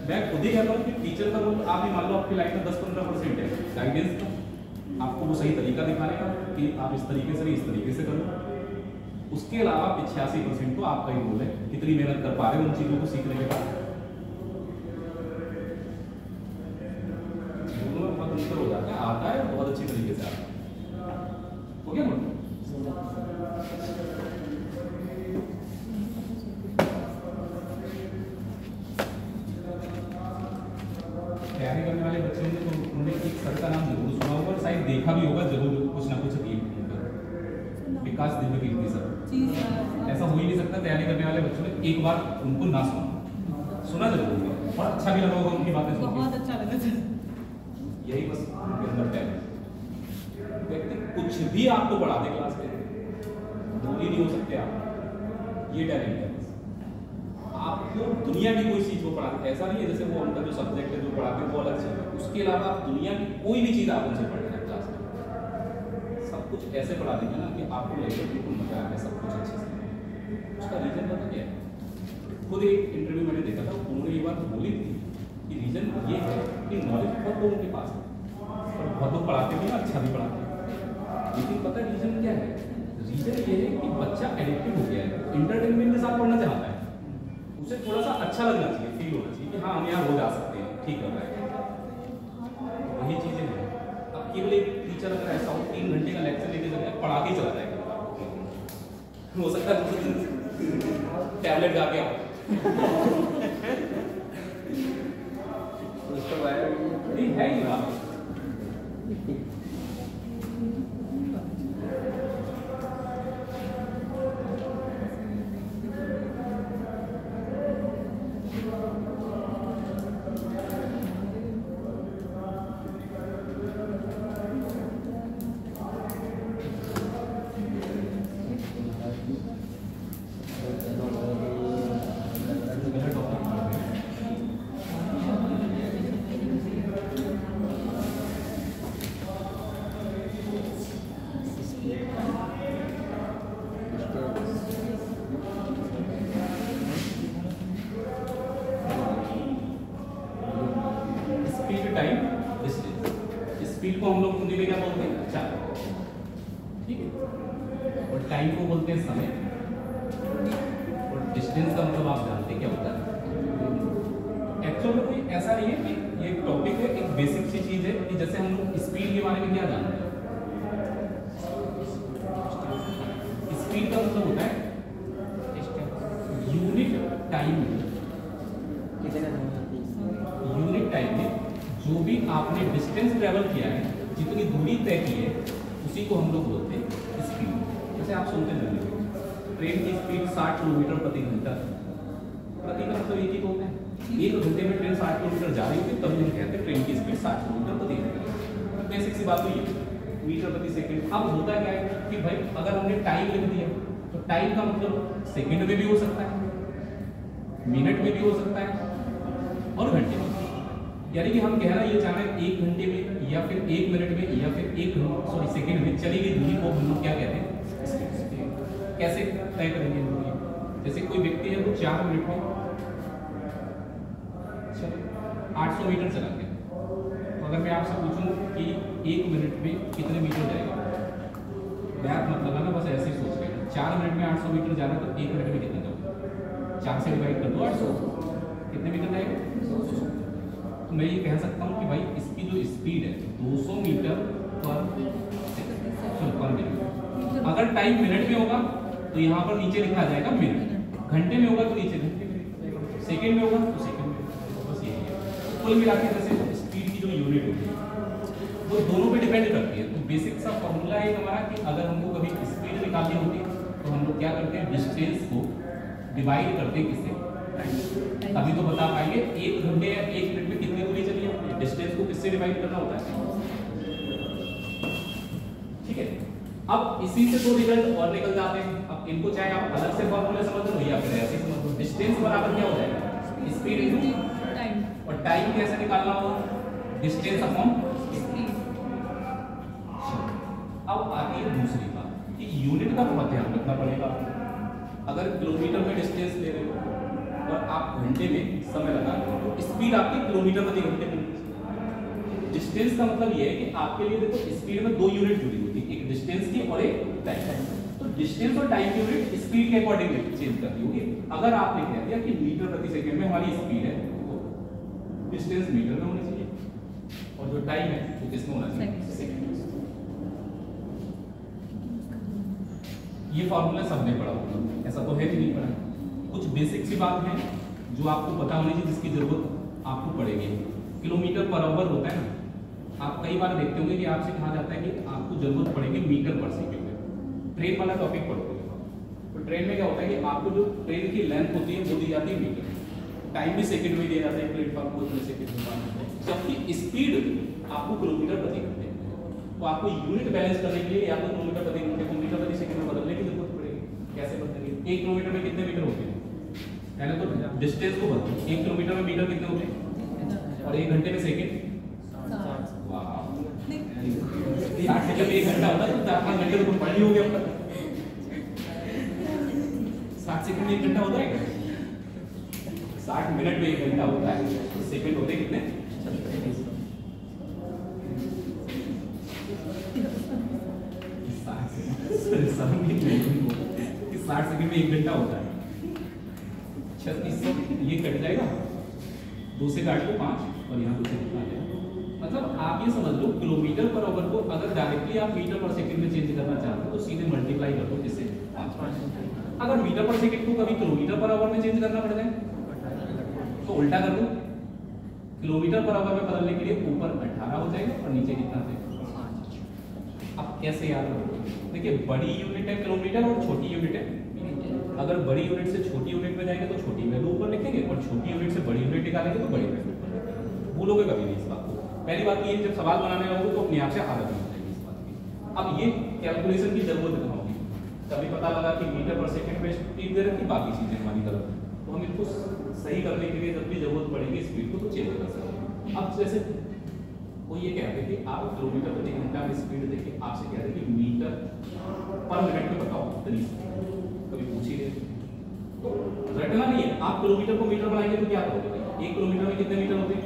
मैं खुद ही कहता हूँ कि टीचर का रोल आप ही मान लो आपकी लाइफ में 10-15% है गाइडेंस का आपको वो सही तरीका दिखाने का कि आप इस तरीके से नहीं इस तरीके से करो उसके अलावा 85% तो आपका ही रोल है कितनी मेहनत कर पा रहे हो उन चीज़ों को सीखने के बाद दोनों में बहुत अंतर हो जाता है आता है बहुत अच्छी तरीके से आता है हो गया ना तैयारी करने वाले बच्चे होंगे तो उन्होंने एक सर का नाम जरूर सुना होगा और शायद देखा भी होगा जरूर कुछ ना कुछ रील विकास दिव्य कीर्ति सर, चीज ऐसा हो ही नहीं सकता तैयारी करने वाले बच्चों ने एक बार उनको ना सुना जरूर होगा और अच्छा भी लगा होगा उनकी बातें सुन बहुत अच्छा लगा सर। के। यही बस उनके अंदर टैलेंट। व्यक्ति कुछ भी आपको पढ़ा दे क्लास में, दूर ही नहीं हो सकते आप, ये टैलेंट है। आपको दुनिया की कोई चीज़ को पढ़ाते, ऐसा नहीं है जैसे वो उनका जो सब्जेक्ट है जो पढ़ाते हैं वो अलग चीज़ है, उसके अलावा आप दुनिया की कोई भी चीज़ आप उनसे पढ़ रहे हैं क्लास में, सब कुछ ऐसे पढ़ा देंगे ना कि आपको लगेगा बिल्कुल मजा आया सब कुछ अच्छे से। उसका रीज़न पता क्या है? खुद एक इंटरव्यू मैंने देखा था, उन्होंने ये बात बोली थी कि रीज़न ये है कि नॉलेज बहुत लोगों के पास है और बहुत लोग पढ़ाते भी हैं, अच्छा भी पढ़ाते हैं, लेकिन पता है रीज़न क्या है? रीज़न ये है कि बच्चा एडिक्टिव हो गया है, इंटरटेनमेंट के साथ पढ़ना चाहता है, उसे थोड़ा सा अच्छा लगना चाहिए, फील होना चाहिए कि हाँ हम यहाँ रोज आ सकते हैं, ठीक लग रहा है। वही चीजें हैं। अब केवल एक टीचर अगर ऐसा हो 3 घंटे का लेक्चर लेके चले पढ़ा के ही चला जाएगा, हो सकता है दूसरे दिन टैबलेट गा के आओ। उसको वायर नहीं है ही बात। स्पीड को हम लोग हिंदी में क्या बोलते हैं? चाल, ठीक है। और टाइम को बोलते हैं समय, और डिस्टेंस का मतलब आप जानते हैं क्या होता है। एक्चुअल में कोई ऐसा नहीं है कि ये टॉपिक है, एक बेसिक सी चीज है कि जैसे हम लोग स्पीड के बारे में क्या जानते हैं। स्पीड का मतलब होता है यूनिट टाइम, यूनिट टाइम में जो भी आपने डिस्टेंस ट्रेवल किया है, जितनी दूरी तय की है, उसी को हम लोग बोलते हैं स्पीड। जैसे आप सुनते हैं ट्रेन की स्पीड 60 किलोमीटर प्रति घंटा, प्रति का मतलब एक ही होता है, 1 घंटे में ट्रेन 60 किलोमीटर जा रही होती तभी हम कहते हैं ट्रेन की स्पीड 60 किलोमीटर प्रति घंटा। बेसिक सी बात हुई है, मीटर प्रति सेकंड। अब होता क्या है कि भाई अगर हमने टाइम लिख दिया तो टाइम का मतलब सेकंड में भी हो सकता है, मिनट में भी हो सकता है और घंटे में। यानी कि हम कह रहे हैं ये चाह रहे हैं 1 घंटे में या फिर 1 मिनट में या फिर 1 सेकंड में चली गई दूरी को हम लोग क्या कहते हैं? कैसे तय करेंगे हम लोग? जैसे कोई व्यक्ति है वो 4 मिनट में 800 मीटर चला गया, तो अगर मैं आपसे पूछूं कि 1 मिनट में कितने मीटर जाएगा, मैथ मतलब है ना, बस ऐसे ही सोच रहे हैं। 4 मिनट में 800 मीटर जा रहा है तो 1 मिनट में कितना जाओगे? 4 से डिवाइड कर दो 800, कितने मीटर जाएगा? तो मैं ये कह सकता हूँ कि भाई इसकी जो स्पीड है 200 मीटर पर मिनट। अगर टाइम मिनट में होगा तो यहाँ पर नीचे लिखा जाएगा मिनट, घंटे में होगा तो नीचे घंटे में, सेकंड में होगा तो सेकंड में। बस यही है। कुल मिला के जैसे स्पीड की जो यूनिट होती है वो दोनों पे डिपेंड करती है। तो बेसिक सा फॉर्मूला है हमारा कि अगर हमको कभी स्पीड निकालनी होती है तो हम लोग क्या करते हैं? डिस्टेंस को डिवाइड करते हैं किससे? अभी तो बता पाएंगे 1 घंटे या 1 मिनट में कितनी दूरी चली है, डिस्टेंस को किससे डिवाइड करना होता है, ठीक है। अब इसी से 2 रिजल्ट और निकल जाते हैं। अब इनको चाहे आप अलग से फॉर्मूले समझ लो या फिर ऐसे समझ लो। डिस्टेंस बराबर क्या हो जाएगा? स्पीड इनटू टाइम, और टाइम कैसे निकालना होगा? Distance upon speed. अब आती है दूसरी बात कि यूनिट का बहुत ध्यान रखना पड़ेगा। अगर किलोमीटर में डिस्टेंस ले रहे हो और आप घंटे में समय लगा रहे हो तो स्पीड आपकी किलोमीटर प्रति घंटे में। डिस्टेंस का मतलब ये है कि आपके लिए देखो स्पीड में 2 यूनिट जुड़ी होती है, एक डिस्टेंस की और एक टाइम। तो डिस्टेंस और टाइम की यूनिट स्पीड के अकॉर्डिंग चेंज करनी होगी। अगर आपने कह दिया कि मीटर प्रति सेकंड में हमारी स्पीड है तो डिस्टेंस मीटर में होनी चाहिए और जो टाइम है वो किसमें होना चाहिए? सेकंड। ये फॉर्मूला सबने पढ़ा होगा, ऐसा तो है भी नहीं पढ़ा। कुछ बेसिक सी बात है जो आपको पता होनी चाहिए, जिसकी जरूरत आपको पड़ेगी। किलोमीटर पर आवर होता है ना, आप कई बार देखते होंगे कि आपसे कहा जाता है कि आपको जरूरत पड़ेगी मीटर पर सेकंड में। ट्रेन वाला टॉपिक पढ़ोगे। तो ट्रेन में क्या होता है कि आपको जो ट्रेन की लेंथ होती है वो दी जाती है मीटर, टाइम भी सेकंड में दिया जाता है, प्लेटफॉर्म को इतने सेकंड में पाना है, जबकि स्पीड आपको किलोमीटर प्रति घंटे। तो आपको यूनिट बैलेंस करने के लिए या तो किलोमीटर प्रति घंटे को मीटर प्रति सेकंड में बदलने की जरूरत पड़ेगी। कैसे बदलेंगे? 1 किलोमीटर में कितने मीटर होते हैं? पहले तो डिस्टेंस को बदलो, 1 किलोमीटर में मीटर कितने होते हैं और 1 घंटे में सेकंड। वाह, 60 सेकंड में 1 घंटा होता है, तो 4-5 घंटे तो पढ़ ही हो गया अब तक। 60 सेकंड में 1 घंटा होता है, 60 मिनट में 1 घंटा होता है, तो सेकंड होते कितने? 60 सेकंड में 1 घंटा होता है। 3600 ये कट जाएगा, 2 से काट लो 5 और यहाँ 2 से निकाल देना। मतलब आप ये समझ लो किलोमीटर पर आवर को अगर डायरेक्टली आप मीटर पर सेकंड में चेंज करना चाहते हो तो सीधे मल्टीप्लाई कर दो जिससे 5। अगर मीटर पर सेकंड को कभी किलोमीटर पर आवर में चेंज करना पड़ जाए तो उल्टा कर दो, किलोमीटर पर आवर में बदलने के लिए ऊपर 18 हो जाएगा और नीचे कितना है 5। अब कैसे याद रखोगे? देखिए बड़ी यूनिट है किलोमीटर और छोटी यूनिट है मीटर। अगर बड़ी यूनिट से छोटी यूनिट में जाएंगे तो छोटी वैल्यू ऊपर लिखेंगे और छोटी यूनिट से बड़ी यूनिट निकालेंगे तो बड़ी वैल्यू ऊपर लिखेंगे। भूलोगे कभी नहीं इस बात को। पहली बात ये जब सवाल बनाने लगोगे तो अपने आप से आदत हो जाएगी इस बात की। अब ये कैलकुलेशन की जरूरत कहाँ होगी? कभी पता लगा कि मीटर पर सेकंड में स्पीड दे रखी, बाकी चीजें हमारी गलत है, तो हम इनको सही करने के लिए जब भी जरूरत पड़ेगी स्पीड को तो चेंज कर सकते हैं। अब जैसे वो ये कहते हैं कि आप किलोमीटर प्रति घंटा में स्पीड देखिए, आपसे कहते हैं कि मीटर पर मिनट में बताओ कितनी स्पीड, कभी पूछ ही रहे तो रटना नहीं है। आप किलोमीटर को मीटर बनाएंगे तो क्या करोगे भाई? 1 किलोमीटर में कितने मीटर होते हैं?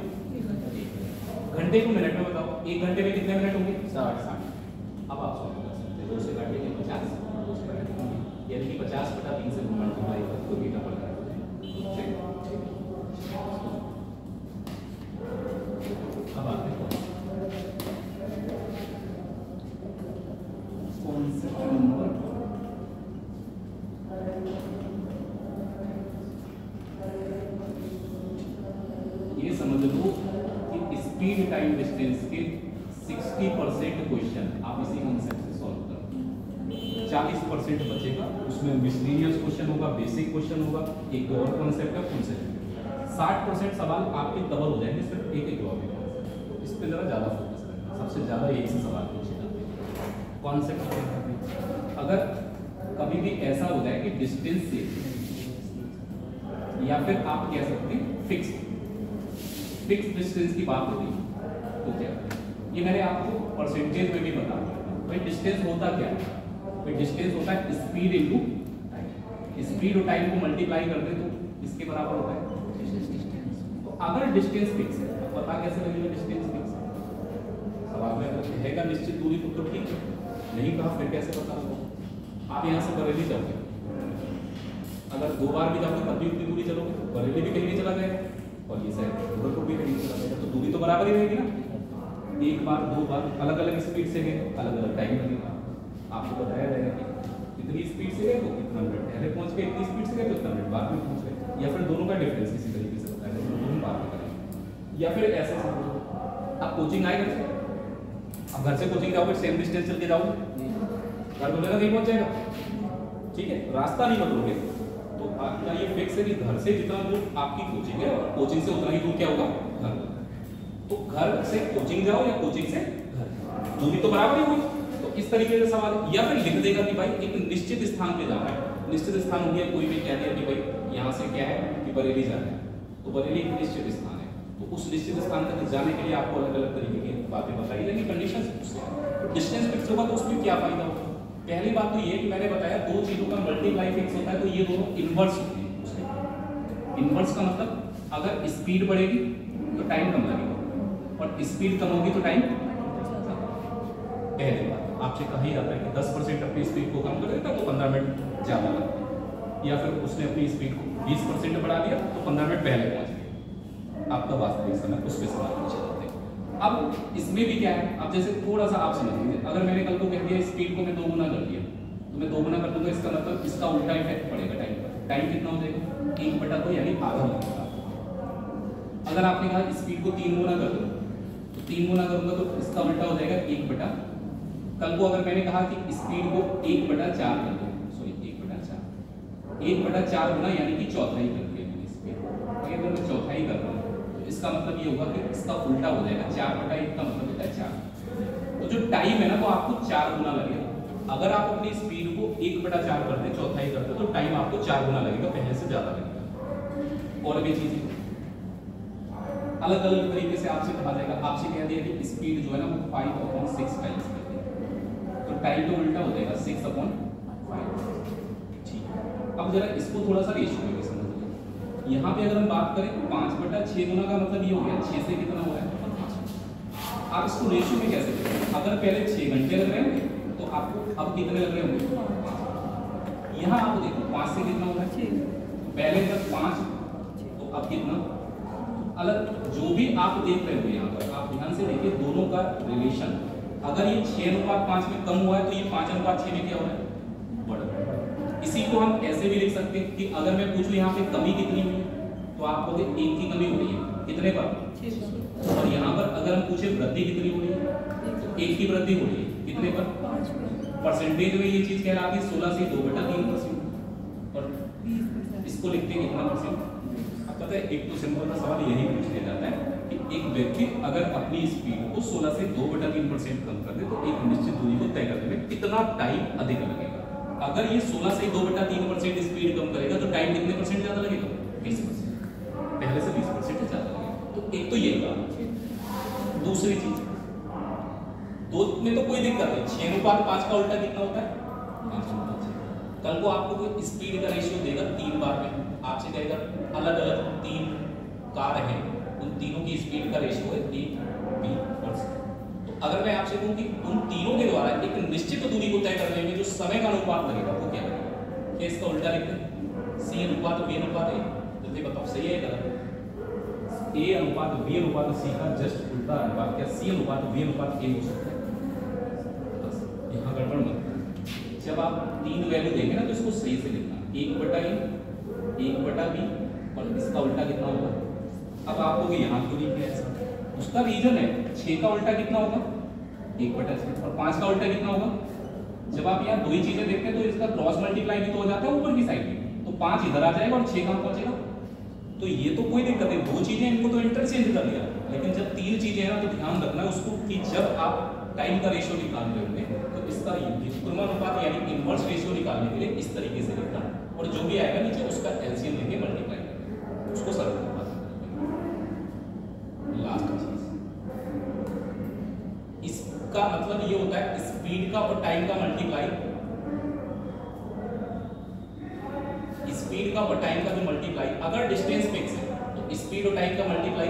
घंटे को मिनट में बताओ, 1 घंटे में कितने मिनट होंगे? 60। अब आप सॉल्व कर सकते हैं, 2 से काटेंगे 50, 2 से काटेंगे यानी कि 50/3 से मल्टीप्लाई कर तो मीटर पर घंटा हो जाएगा। अब आते हैं कौन सा नंबर? ये समझ लो कि स्पीड टाइम डिस्टेंस के 60% क्वेश्चन आप इसी कॉन्सेप्ट से सॉल्व करो। 40% बचेगा, उसमें मिसलेनियस क्वेश्चन होगा, बेसिक क्वेश्चन होगा, एक और कॉन्सेप्ट है फुल सेट। 60% सवाल आपके कवर हो जाएंगे सिर्फ एक और कॉन्सेप्ट। तो इस पे जरा ज्यादा फोकस करना, सबसे ज्यादा एक से सवाल पूछे जाते हैं कॉन्सेप्ट। अगर कभी भी ऐसा हो जाए कि डिस्टेंस से या फिर आप कह सकते हैं फिक्स डिस्टेंस की बात होती है तो क्या, ये मैंने आपको परसेंटेज में भी बता दिया। भाई डिस्टेंस होता क्या है? भाई डिस्टेंस होता है स्पीड इनटू टाइम। स्पीड और टाइम को मल्टीप्लाई कर दे तो इसके बराबर होता है। तो अगर डिस्टेंस फिक्स है तो पता कैसे लगेगा डिस्टेंस फिक्स है? सवाल में रहेगा निश्चित दूरी तो ठीक है, नहीं कहा फिर कैसे पता लगेगा? आप यहाँ से बरेली जाओगे, अगर 2 बार भी जाओगे तब भी उतनी दूरी चलोगे तो बरेली भी कहीं नहीं चला जाएगा और ये शायद गोरखपुर भी कहीं चला जाएगा, तो दूरी तो बराबर ही रहेगी ना। 1 बार 2 बार अलग अलग स्पीड से गए, अलग अलग टाइम लगेगा। आपको बताया जाएगा कि इतनी स्पीड से गए तो इतना मिनट पहले पहुंच गए, इतनी स्पीड से गए तो इतना मिनट बाद में पहुंच गए, या फिर दोनों का डिफरेंस किसी तरीके से बताया जाएगा, दोनों बात में करेंगे। या फिर ऐसे आप कोचिंग आए घर से, अब घर से कोचिंग जाओगे सेम डिस्टेंस चल के जाओगे, घर बोलेगा नहीं पहुंच जाएगा, ठीक है, रास्ता नहीं बदलोगे तो आपका ये फिक्स है कि घर से जितना दूर आपकी कोचिंग है और कोचिंग से उतना ही दूर क्या होगा घर। तो घर से कोचिंग जाओ या कोचिंग से घर, दूरी तो बराबर ही हुई। तो इस तरीके से सवाल, या फिर लिख देगा कि भाई एक निश्चित स्थान पे जाना है, निश्चित स्थान हो गया, कोई भी कह दिया कि भाई यहाँ से क्या है कि बरेली जाना है, तो बरेली एक निश्चित स्थान है, तो उस निश्चित स्थान तक जाने के लिए आपको अलग अलग तरीके की बातें बताई जाएंगी, कंडीशन तो डिस्टेंस फिक्स होगा तो उसमें क्या फायदा होगा? पहली बात तो ये कि मैंने बताया 2 चीजों का मल्टीप्लाई फिक्स होता है तो ये दोनों इनवर्स होते हैं। इनवर्स का मतलब अगर स्पीड बढ़ेगी तो टाइम कम लगेगा और स्पीड कम होगी तो टाइम। पहली बात आपसे कहा ही जाता है कि 10% अपनी स्पीड को कम कर देता तो 15 मिनट ज्यादा लगता है, या फिर उसने अपनी स्पीड को 20% बढ़ा दिया तो 15 मिनट पहले पहुंच गए। आपका वास्तविक समय उस पर सवाल पूछे जाते हैं। अब इसमें भी क्या है, अब जैसे थोड़ा सा आप समझ लीजिए, अगर मैंने कल को कह दिया स्पीड को मैं 2 गुना कर दिया तो मैं 2 गुना कर दूंगा, इसका मतलब इसका उल्टा इफेक्ट पड़ेगा टाइम पर। टाइम कितना हो जाएगा 1/2 यानी आधा लगेगा। अगर आपने कहा स्पीड को 3 गुना कर दो तो 3 गुना करूंगा तो इसका उल्टा हो जाएगा 1/2 कल को अगर मैंने कहा कि स्पीड को 1/4 कर दो, सॉरी 1/4 गुना यानी कि चौथाई कर दिया मैंने स्पीड, अगर मैं चौथाई कर रहा हूँ तो इसका मतलब ये होगा कि इसका उल्टा हो जाएगा, 4/1 का मतलब होता है 4। तो जो टाइम है ना वो आपको 4 गुना लगेगा। अगर आप अपनी स्पीड को 1/4 कर दें, चौथाई कर दें, तो टाइम आपको 4 गुना लगेगा, पहले से ज्यादा लगेगा। और भी चीजें अलग अलग तरीके से आपसे कहा जाएगा, आपसे कह दिया कि स्पीड जो है ना वो 5/6 टाइम्स है, तो टाइम तो उल्टा हो जाएगा 6/5। ठीक है, अब जरा इसको थोड़ा सा रेशियो में समझिए। यहाँ पे अगर हम बात करें 5/6 गुना का मतलब ये हो गया 6 से कितना हो रहा है 5। आप इसको रेशियो में कैसे करें? अगर पहले 6 घंटे लग रहे होंगे तो आपको अब कितने लग रहे होंगे? यहाँ आप देखो 5 से कितना हो रहा है, पहले जब 5 तो अब कितना अलग, जो भी आप देख रहे हो यहाँ पर आप ध्यान से देखिए दोनों का रिलेशन। अगर ये 6:5 में कम हुआ है तो ये 5:6 में क्या हो रहा है, बढ़ रहा है। इसी को हम ऐसे भी लिख सकते हैं कि अगर मैं पूछूं यहाँ पे कमी कितनी हुई है तो आप बोले 1 की कमी हो रही है, कितने पर 6। और यहाँ पर अगर हम पूछे वृद्धि कितनी हो रही है तो 1 की वृद्धि हो रही है, कितने पर 5। परसेंटेज में ये चीज कहलाती है 16 से 2/3%। और इसको लिखते हैं कितना परसेंट? अब पता है एक तो सिंपल सा सवाल यही पूछ लिया जाता है कि एक व्यक्ति अगर अपनी स्पीड को 16 से 2/3% कम कर दे तो एक निश्चित दूरी को तय करने में कितना टाइम अधिक लगेगा। अगर ये 16 से 2/3% स्पीड कम करेगा तो टाइम कितने परसेंट ज्यादा लगेगा? 20%, पहले से 20% ज्यादा लगेगा। तो एक तो ये हुआ। दूसरी चीज दो में तो कोई दिक्कत नहीं, 6:5 का उल्टा कितना होता है 5:6। कल को आपको कोई स्पीड का रेशियो देगा 3 बार में, आपसे कहेगा अलग अलग 3 कार हैं, उन तीनों की स्पीड का रेशियो है 1, B और C। तो अगर मैं आपसे कहूं कि उन तीनों के द्वारा एक निश्चित दूरी को तय करने में जो समय का अनुपात लगेगा वो क्या लगेगा? क्या इसका उल्टा लिखते हैं C/B/A? जल्दी बताओ सही है गलत? A/B/C का जस्ट उल्टा अनुपात क्या C/B/A हो सकता है? यहाँ गड़बड़ मत। जब आप 3 वैल्यू देंगे ना तो इसको सही से लिखना, 1/A 1/B और इसका उल्टा कितना होगा? अब आप लोग यहाँ क्यों नहीं किया ऐसा? उसका रीजन है 6 का उल्टा कितना होगा 1/6 और 5 का उल्टा कितना होगा? जब आप यहाँ दो ही चीजें देखते हैं तो इसका क्रॉस मल्टीप्लाई भी तो हो जाता है ऊपर की साइड में, तो 5 इधर आ जाएगा और 6 कहाँ पहुंचेगा? तो ये तो कोई दिक्कत नहीं, दो चीजें इनको तो इंटरचेंज कर दिया। लेकिन जब 3 चीजें हैं ना तो ध्यान रखना उसको कि जब आप टाइम का रेशियो निकाल रहे होंगे तो इसका व्युत्क्रमानुपात यानी इनवर्स रेशियो निकालने के लिए इस तरीके से लिखना, और जो भी आएगा नीचे उसका एलसीएम लेके मल्टीप्लाई करना, उसको सरल अनुपात। लास्ट चीज इसका मतलब ये होता है स्पीड का और टाइम का मल्टीप्लाई, स्पीड का और टाइम का जो मल्टीप्लाई अगर डिस्टेंस फिक्स है तो स्पीड और टाइम का मल्टीप्लाई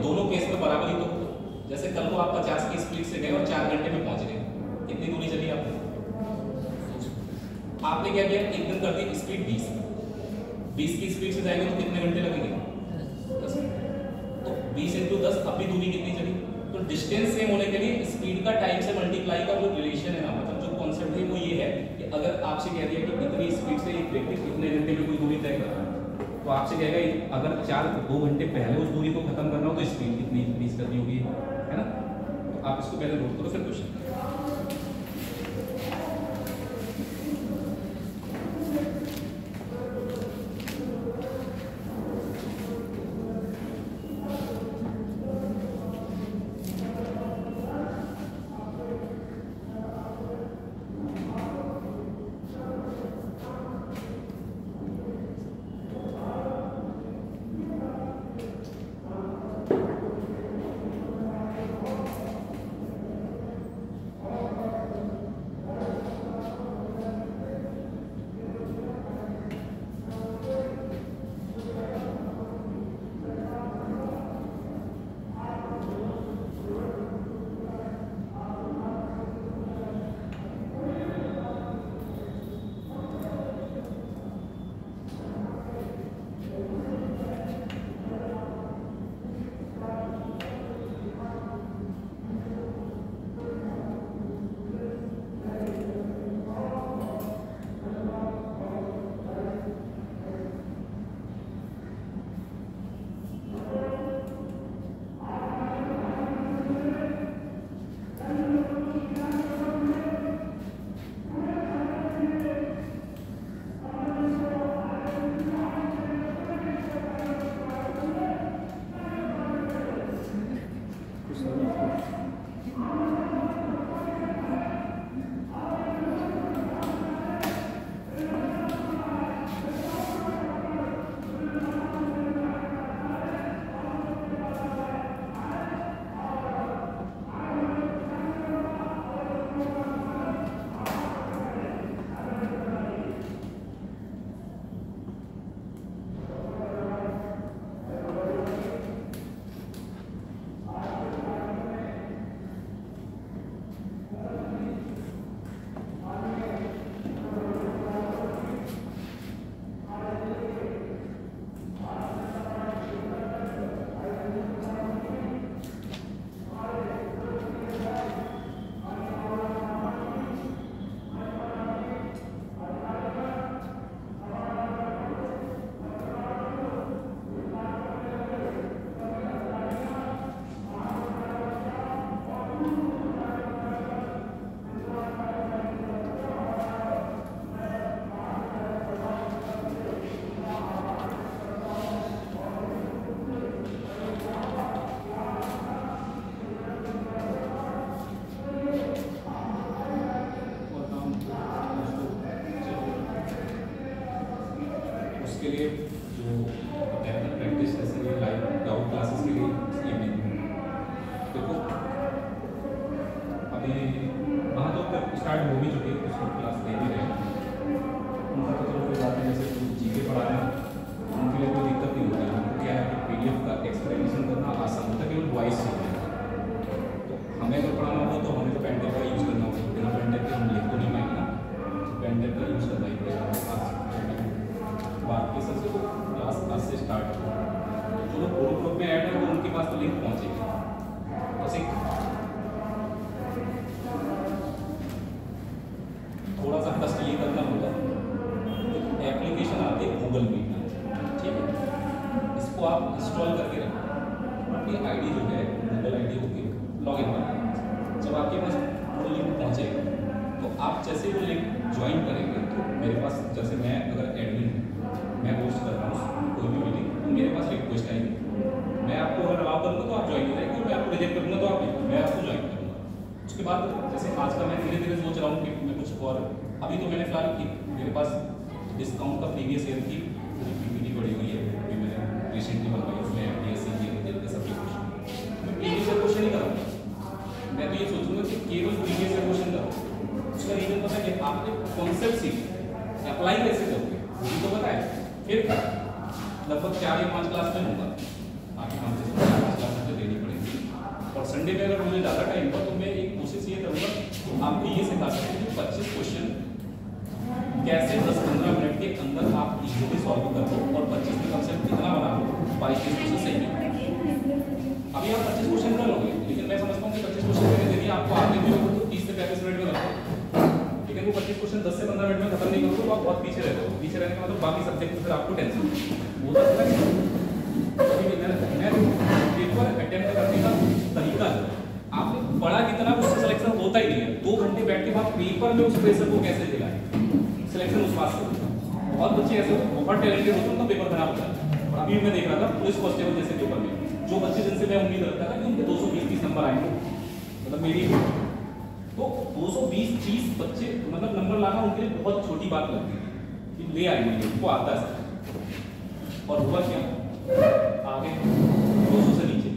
दोनों केस में बराबर ही तो होगा। जैसे कल को आप 50 की स्पीड से गए और 4 घंटे में पहुंच गए, कितनी दूरी चली आपने? आपने क्या किया, एक दिन कर दी स्पीड 20 की स्पीड से जाएंगे तो कितने घंटे लगेंगे? 10 घंटे। तो 20 × 10 अब भी दूरी कितनी चली? तो डिस्टेंस सेम होने के लिए स्पीड का टाइम से मल्टीप्लाई का जो रिलेशन है ना, मतलब जो कॉन्सेप्ट है वो ये है कि अगर आपसे कह दिया कि इतनी स्पीड से एक व्यक्ति कितने घंटे में कोई दूरी तय कर रहा है, तो आपसे कहेगा अगर 2 घंटे पहले उस दूरी को खत्म करना हो तो स्पीड कितनी इंक्रीज करनी होगी, है ना? तो आप इसको पहले नोट करो फिर क्वेश्चन करो। जो प्रैक्टिस जैसे लाइव डाउट क्लासेस के लिए इवनिंग देखो अभी वहाँ तो स्टार्ट हो भी चुकी है, कुछ क्लास दे भी रहे हैं, उनका तो चलो कोई बात नहीं, जैसे जीके पढ़ा रहे हैं उनके लिए कोई दिक्कत नहीं होती है। उनको क्या है कि PDF का एक्सप्लेनेशन करना आसान होता है, केवल वॉइस चाहिए। तो हमें अगर पढ़ाना होगा तो हमें तो पेन टेप का यूज़ करना होगा, बिना पेन टेप के हम लिख तो नहीं पाएंगे ना, पेन टेप का यूज़ करना ही पड़ेगा। बात के सबसे तो क्लास आज से स्टार्ट हो, जो लोग पूरे ग्रुप में ऐड है तो उनके पास तो लिंक पहुँचेगी। बस एक थोड़ा सा कष्ट ये करना होगा, एप्लीकेशन आती है गूगल मीट, ठीक है, इसको आप इंस्टॉल करके रखें, अपनी आईडी जो है गूगल आईडी होगी, लॉगिन करना। जब आपके पास वो लिंक पहुंचेगा तो आप जैसे वो लिंक ज्वाइन करेंगे तो मेरे पास जैसे मैं अगर एडमिन मैं होस्ट कर रहा हूँ कोई भी मीटिंग तो मेरे पास रिक्वेस्ट आएगी, मैं आपको अगर अलाउ करूँगा तो आप ज्वाइन हो जाएंगे, मैं आपको रिजेक्ट करूँगा तो आप मैं आपको ज्वाइन करूँगा। उसके बाद जैसे आज का मैं धीरे धीरे सोच रहा हूँ कि मैं कुछ और, अभी तो मैंने फिलहाल कि मेरे पास डिस्काउंट का प्रीवियस ईयर की पूरी PPT पड़ी हुई है, अभी मैंने रिसेंटली बनवाई, उसमें FDSC के सब क्वेश्चन मैं प्रीवियस ईयर क्वेश्चन ही कराऊंगा। मैं तो ये सोचूंगा कि केवल प्रीवियस ईयर क्वेश्चन करो। उसका रीजन पता है कि आपने कॉन्सेप्ट सीख अप्लाई कैसे करोगे ये तो बताए, फिर लगभग 4 या 5 क्लास में होगा, बाकी हम से 5 क्लास मुझे देनी पड़ेगी। और संडे में अगर मुझे ज़्यादा टाइम हुआ तो मैं एक कोशिश ये करूँगा कि आपको ये सिखा सकते हैं कि 25 क्वेश्चन कैसे 10-15 मिनट के अंदर आप इजीली सॉल्व कर दो, और 25 में कम से कम कितना बना लो, 22-23 क्वेश्चन सही है। अभी आप 25 क्वेश्चन कर लोगे, लेकिन मैं समझता हूँ कि 25 क्वेश्चन में यदि आपको आगे भी होगा तो 30 से 35 मिनट में लगता, लेकिन वो 25 क्वेश्चन 10 से 15 मिनट में खत्म नहीं करोगे तो आप बहुत पीछे रहते हो। पीछे रहने का मतलब बाकी सब्जेक्ट फिर आपको टेंशन वो पेपर अटेम्प्ट करने का तरीका है, आपने पढ़ा कितना उससे सिलेक्शन होता ही नहीं है। 2 घंटे बैठ के बाद पेपर में उस प्रेशर को कैसे दिलाएं, सिलेक्शन उस पास से। बहुत बच्चे ऐसे बहुत टैलेंटेड होते हैं, उनका पेपर खराब होता है। और अभी मैं देख रहा था पुलिस कांस्टेबल जैसे पेपर में जो बच्चे जिनसे मैं उम्मीद रखता था कि उनके 220-30 नंबर आएंगे, मतलब मेरी तो 220-30 बच्चे मतलब नंबर लाना उनके लिए बहुत छोटी बात लगती है कि ले आएंगे, उनको आता है। और हुआ क्या, आगे 200 से नीचे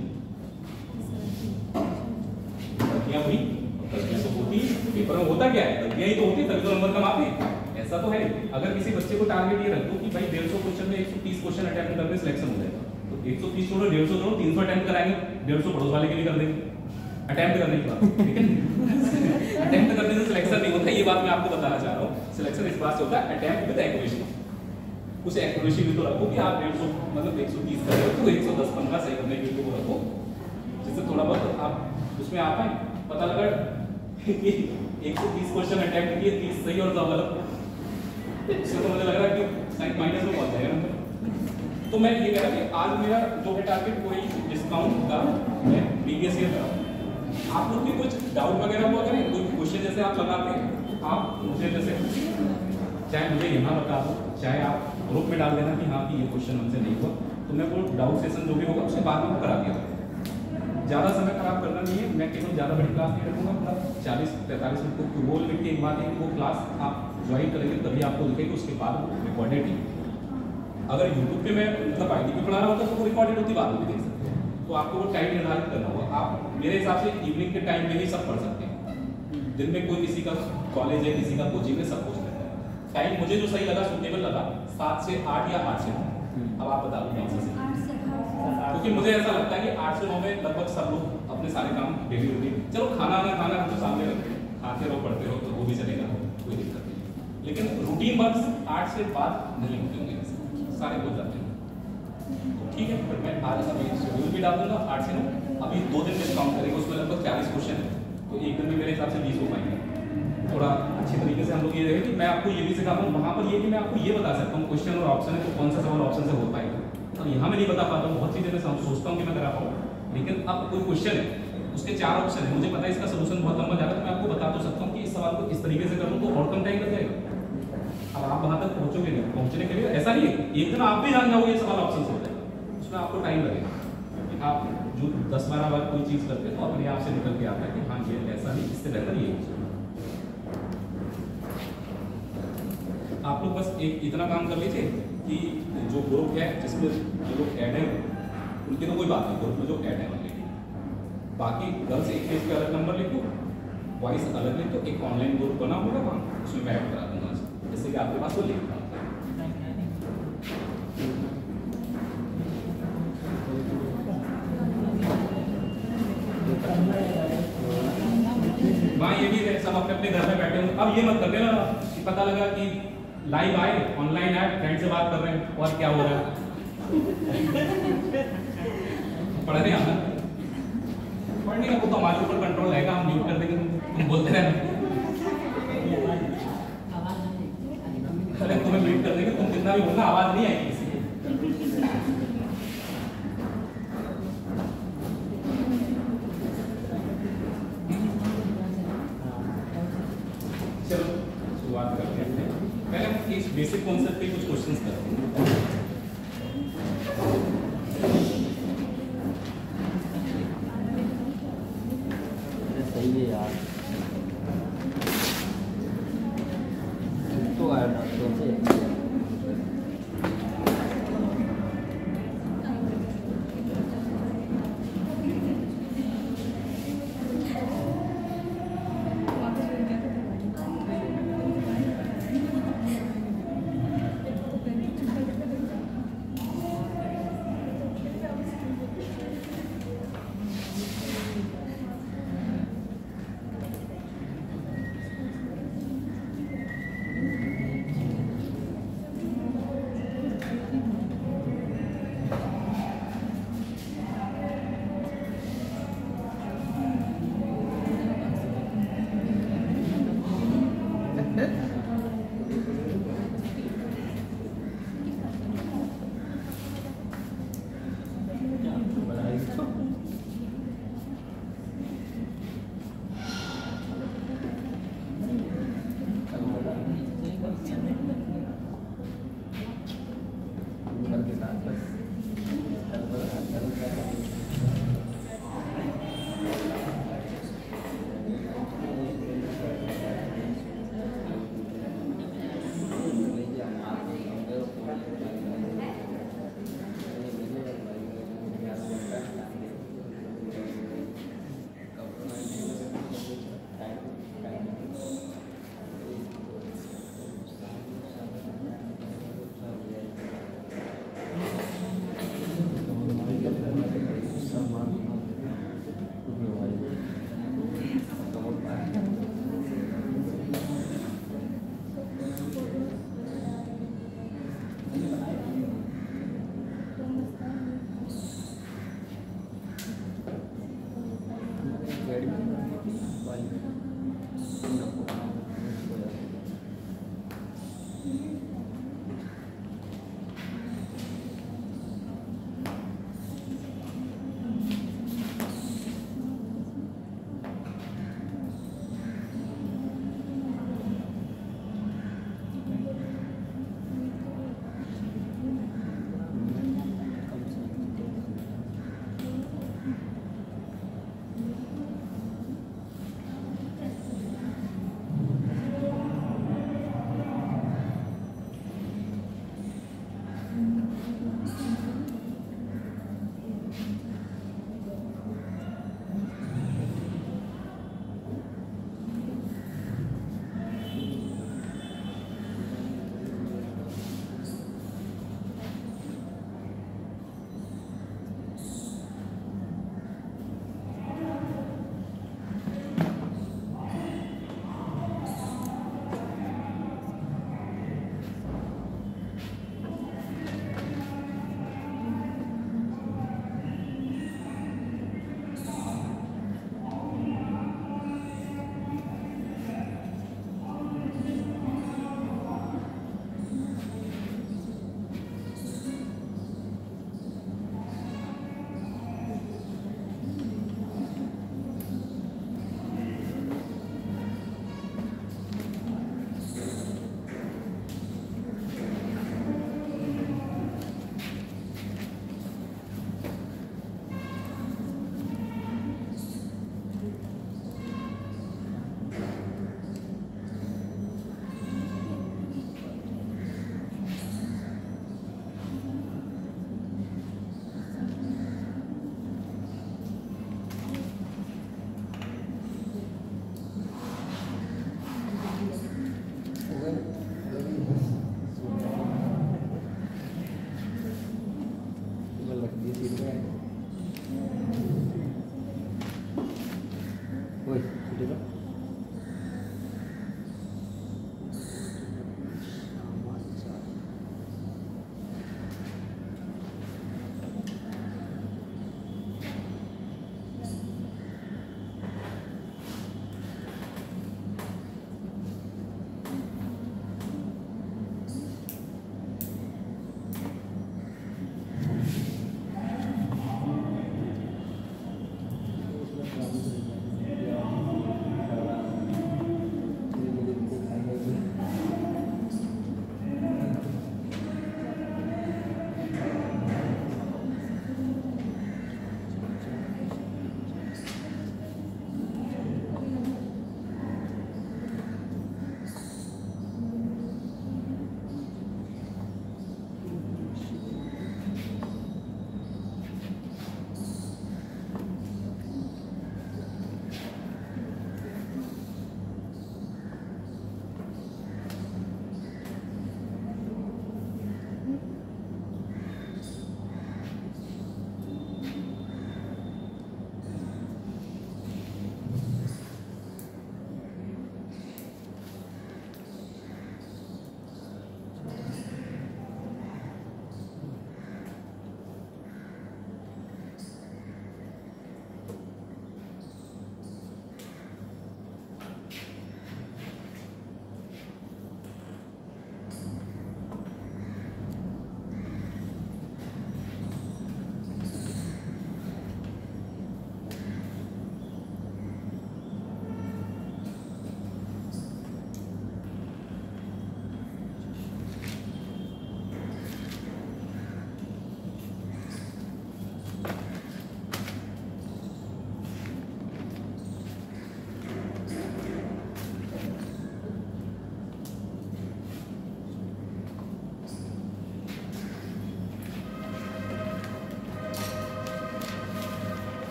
गलतियां हुई, गलतियां तो होती पेपर में होता क्या है, गलतियां ही तो होती, तभी तो नंबर कम आते। ऐसा तो है अगर किसी बच्चे को टारगेट ये रख दो कि भाई 150 क्वेश्चन में 130 क्वेश्चन अटेम्प्ट करने में सिलेक्शन हो जाएगा, तो 130 छोड़ो 150 छोड़ो 300 अटेम्प्ट कराएंगे, 150 पड़ोस वाले के लिए कर देंगे अटेम्प्ट करने के बाद, ठीक है। अटेम्प्ट करने से सिलेक्शन नहीं होता, ये बात मैं आपको बताना चाह रहा हूँ। सिलेक्शन इस बात से होता है अटेम्प्ट विद एक्यूरेसी, कुछ एक्यूरेसी भी तो रखो कि आप 150 मतलब 130 कर रहे हो तो 110-15 सही करने के लिए रखो, जिससे थोड़ा बहुत आप उसमें आ पाए। पता लगा कि 130 क्वेश्चन अटेम्प्ट किए, 30 सही और 2 गलत, इससे तो मुझे लग रहा है कि साइंस माइनस में पहुंच जाएगा नंबर। तो मैं ये कह रहा कि आज मेरा जो है टारगेट कोई डिस्काउंट का मैं प्रीवियस ईयर कराऊँ। आप लोग भी कुछ डाउट वगैरह हुआ करें, कोई क्वेश्चन जैसे आप लगाते हैं आप मुझे जैसे चाहे मुझे यहाँ बता दो, चाहे आप ग्रुप में डाल देना कि हाँ कि ये क्वेश्चन हमसे नहीं हुआ, तो मैं वो डाउट सेशन जो भी होगा उसके बाद में वो करा दिया। ज़्यादा समय खराब करना नहीं है, मैं केवल ज़्यादा बड़ी क्लास नहीं रखूँगा, मतलब 40-45 मिनट को वो लिमिट की एक बात है कि वो क्लास आप ज्वाइन करेंगे तभी आपको दिखेगी, उसके बाद रिकॉर्डेड नहीं। अगर यूट्यूब पे मैं मतलब आईडी पे पढ़ा रहा होता तो वो रिकॉर्डेड होती, बाद में भी देख सकते हैं। तो आपको वो टाइम निर्धारित करना होगा। आप मेरे हिसाब से इवनिंग के टाइम में ही सब पढ़ सकते हैं, दिन में कोई किसी का कॉलेज है, किसी का कोचिंग है, सब कुछ करता है। टाइम मुझे जो सही लगा, सूटेबल लगा 7 से 8 या 8 से 9। अब आप बता दो कौन सा सही, क्योंकि मुझे ऐसा लगता है कि 8 से 9 में लगभग सब लोग अपने सारे काम डेली रूटीन, चलो खाना खाना तो सामने खाते रहो पढ़ते रहो तो वो भी चलेगा, कोई दिक्कत नहीं, लेकिन रूटीन वर्क 8 से बाद नहीं होते होंगे, सारे हो जाते हैं। तो ठीक है, फिर मैं आज अभी शेड्यूल भी डाल दूंगा 8 से 9। अभी 2 दिन डिस्काउंट करेंगे, उसमें लगभग 40 क्वेश्चन है, तो एक दिन में मेरे हिसाब से 20 हो पाएंगे। थोड़ा अच्छी तरीके से हम लोग ये रहेगा कि मैं आपको ये भी सिखाता हूँ, वहाँ पर ये कि मैं आपको ये बता सकता हूँ क्वेश्चन और ऑप्शन है तो कौन सा सवाल ऑप्शन से हो पाएगा। और यहाँ मैं नहीं बता पाता हूँ, बहुत चीज़ें मैं सोचता हूँ कि मैं करा पाऊँ, लेकिन अब कोई क्वेश्चन है उसके 4 ऑप्शन है, मुझे पता है इसका सोल्यूशन बहुत लंबा जाएगा, तो मैं आपको बता तो सकता हूँ कि इस सवाल को इस तरीके से करूँ तो और कम टाइम लग जाएगा। अब आप वहाँ तक पहुँचोगे नहीं, पहुँचने के लिए ऐसा नहीं है एक दिन आप भी जान जाओगे ये सवाल ऑप्शन से हो जाएगा, उसमें आपको टाइम लगेगा। आप जो 10-12 बार कोई चीज़ करते हैं तो अपने आप से निकल के आता है कि हाँ ये ऐसा नहीं, इससे बेहतर ये हो। आप लोग बस एक इतना काम कर लीजिए कि जो ग्रुप है जिसमें जो लोग ऐड हैं उनकी तो कोई बात नहीं, ग्रुप में जो ऐड है ऑलरेडी, बाकी गर्ल्स एक पेज पे अलग नंबर लिखो, बॉयज अलग लिखो, एक ऑनलाइन ग्रुप बना होगा वहाँ, उसमें मैं ऐड करा दूंगा, जैसे कि आपके पास वो लिख रहा वहाँ ये भी है, सब अपने अपने घर में बैठे हो। अब ये मत कर देना कि पता लगा कि लाइव आए, ऑनलाइन आए, फ्रेंड से बात कर रहे हैं और क्या हो रहा है, पढ़ने आना, पढ़ने का वो तो हमारे ऊपर कंट्रोल रहेगा, हम म्यूट कर देंगे, तुम बोलते रहना, अरे तुम्हें म्यूट कर देंगे, तुम जितना भी बोलना आवाज नहीं आएगी किसी की। चलो शुरुआत करते हैं, पहले हम इस बेसिक कॉन्सेप्ट पे कुछ क्वेश्चंस करते हैं। सही है यार, तो आया ना सोचे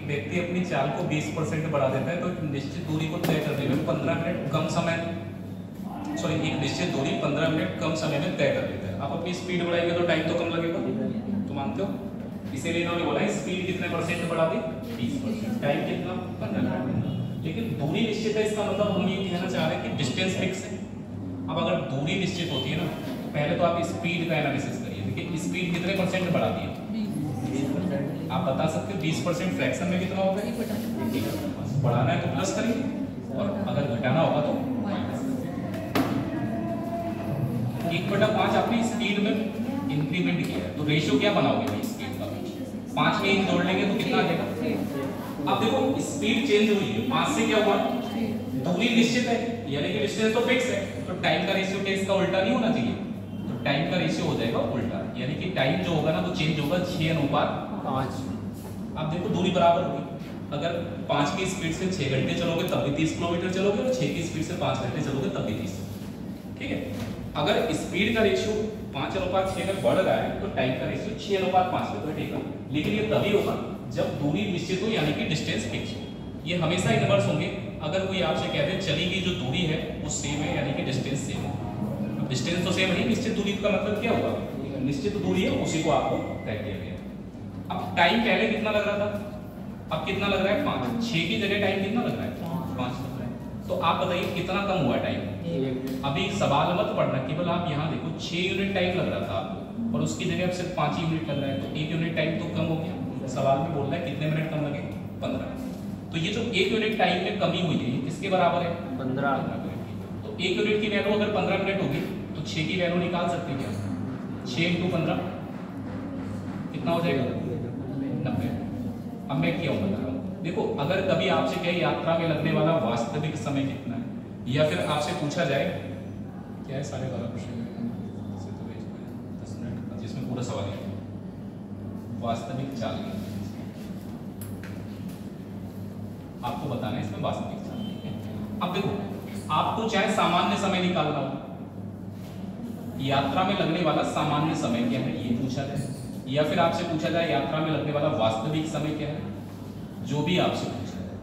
व्यक्ति अपनी चाल को 20% बढ़ा देता है तो एक निश्चित दूरी को तय करने में 15 मिनट कम समय एक निश्चित दूरी 15 मिनट कम समय में तय कर लेता है। आप अपनी स्पीड बढ़ाएंगे तो टाइम तो कम लगेगा, तो मानते हो? इसीलिए इन्होंने बोला है स्पीड कितने परसेंट बढ़ा दी, 20%, टाइम कितना, 15 मिनट। लेकिन दूरी निश्चित है, इसका मतलब हम ये कहना चाह रहे हैं कि डिस्टेंस फिक्स है। अब अगर दूरी निश्चित होती है ना, तो पहले तो आप स्पीड का एनालिसिस करिए। देखिए स्पीड कितने परसेंट बढ़ा दी है, 20%। आप बता सकते हो 20% फ्रैक्शन में कितना होगा? बढ़ाना है तो प्लस करिए और अगर घटाना होगा तो माइनस। 1/5 आपने स्पीड में इंक्रीमेंट किया है, तो रेशियो क्या बनाओगे भाई स्पीड का? 5 में 1 जोड़ लेंगे तो कितना आ जाएगा? अब देखो स्पीड चेंज हुई है, 5 से क्या हुआ? दूरी निश्चित है, यानी कि डिस्टेंस तो फिक्स है, तो टाइम का रेशियो क्या इसका उल्टा नहीं होना चाहिए? तो टाइम का रेशियो हो जाएगा उल्टा, यानी कि टाइम जो होगा ना वो चेंज होगा 6:5। अब देखो दूरी बराबर होगी। अगर 5 की स्पीड से 6 घंटे चलोगे तब भी 30 किलोमीटर चलोगे, और 6 की स्पीड से 5 घंटे चलोगे तब भी 30। ठीक है, अगर स्पीड का रेशियो 5:6 में बढ़ रहा है तो टाइम का रेशियो 6:5 में घटेगा। लेकिन ये तभी होगा जब दूरी निश्चित हो, यानी कि डिस्टेंस फिक्स हो। ये हमेशा इन्वर्स होंगे। अगर कोई आपसे कहते हैं चली गई जो दूरी है वो सेम है, यानी कि डिस्टेंस सेम है। डिस्टेंस तो सेम है, निश्चित दूरी का मतलब क्या हुआ? निश्चित दूरी है, उसी को आपको तय किया गया। अब टाइम पहले कितना लग रहा था, अब कितना लग रहा है? 5। 6 की जगह टाइम कितना लग रहा है? 5 लग रहा है। तो आप बताइए कितना कम हुआ टाइम? अभी सवाल मत पढ़ना, केवल आप यहाँ देखो 6 यूनिट टाइम लग रहा था आपको, और उसकी जगह अब सिर्फ 5 यूनिट लग रहा है, तो 1 यूनिट टाइम तो कम हो गया। सवाल में बोल रहा है कितने मिनट कम लगे? 15। तो ये जो 1 यूनिट टाइम में कमी हुई है किसके बराबर है? 15 मिनट। तो 1 यूनिट की वैल्यू अगर 15 मिनट होगी तो 6 की वैल्यू निकाल सकते हैं क्या? 6 × 15 कितना हो जाएगा? 90। अब मैं क्या बता रहा हूँ, देखो अगर कभी आपसे कहे यात्रा में लगने वाला वास्तविक समय कितना है, या फिर आपसे पूछा जाए क्या है 12.5% 10 मिनट, जिसमें पूरा सवाल है वास्तविक चाल आपको बताना है, इसमें वास्तविक चाल। अब देखो आपको चाहे सामान्य समय निकालना हो, यात्रा में लगने वाला सामान्य समय क्या है ये पूछा जाए, या फिर आपसे पूछा जाए यात्रा में लगने वाला वास्तविक समय क्या है, जो भी आपसे पूछा जाए,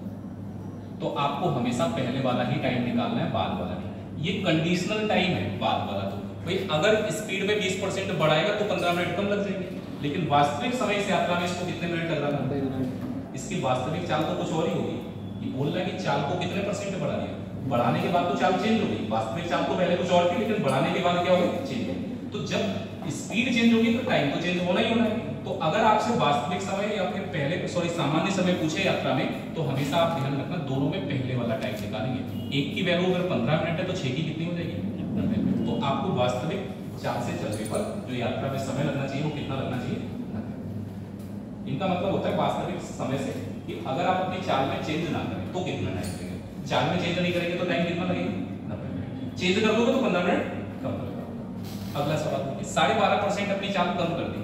तो आपको हमेशा पहले वाला ही टाइम निकालना है, बाद वाला नहीं। ये कंडीशनल टाइम है, बाद वाला तो भाई अगर स्पीड में 20% बढ़ाएगा तो 15 मिनट कम लग जाएंगे, लेकिन वास्तविक समय इस यात्रा में इसको कितने मिनट लग रहा है? इसकी वास्तविक चाल तो कुछ और ही होगी। ये बोल रहा है कि चाल को कितने परसेंट बढ़ा दिया, बढ़ाने के बाद तो चाल चेंज हो गई। वास्तविक चाल तो पहले कुछ और थी, लेकिन बढ़ाने के बाद क्या हो गई? चेंज हो गई। तो जब स्पीड चेंज होगी तो टाइम तो चेंज होना ही होना है। तो अगर आपसे वास्तविक समय या फिर पहले सामान्य समय पूछे यात्रा में, तो हमेशा आप ध्यान रखना दोनों में पहले वाला टाइम निकालेंगे। एक की वैल्यू अगर 15 मिनट है तो 6 की कितनी हो जाएगी? 90 मिनट। तो आपको वास्तविक चाल से चलने पर जो यात्रा में समय लगना चाहिए वो कितना लगना चाहिए? 90। इनका मतलब होता है वास्तविक समय से कि अगर आप अपनी चाल में चेंज ना करें तो कितना टाइम लगेगा। चाल में चेंज नहीं करेंगे तो टाइम कितना लगेगा? 90 मिनट। चेंज कर दोगे तो 15 मिनट कम लगेगा। अगला सवाल 12.5% अपनी चाल कम कर दी,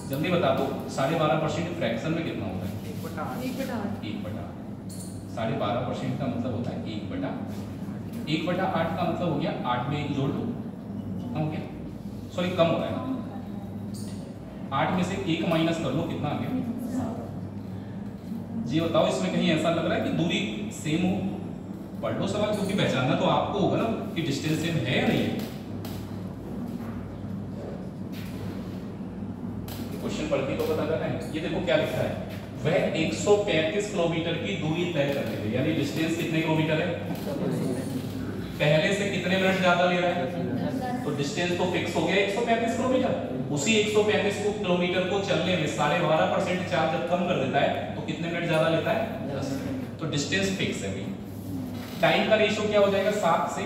जल्दी बता दो 12.5% फ्रैक्शन में कितना होता है? 1/8। 12.5% का मतलब होता है 1/8। 1/8 का मतलब हो गया 8 में 1 जोड़ लो, कितना हो गया? सॉरी कम हो रहा है, 8 में से 1 माइनस कर लो, कितना आ गया? 7। जी बताओ इसमें कहीं ऐसा लग रहा है कि दूरी सेम हो? पढ़ लो सवाल, क्योंकि पहचानना तो आपको होगा ना कि डिस्टेंस सेम है या नहीं है। क्वेश्चन पढ़ती तो पता करना है। ये देखो क्या लिखा है, वह 135 किलोमीटर की दूरी तय करने थे, यानी डिस्टेंस कितने किलोमीटर है? पहले से कितने मिनट ज्यादा ले रहा है? तो डिस्टेंस तो फिक्स हो गया 135 किलोमीटर। उसी 135 किलोमीटर को चलने में 12.5% चार्ज जब कम कर देता है तो कितने मिनट ज्यादा लेता है? 10 मिनट। तो डिस्टेंस फिक्स है। टाइम का रेशियो क्या हो जाएगा? 7 से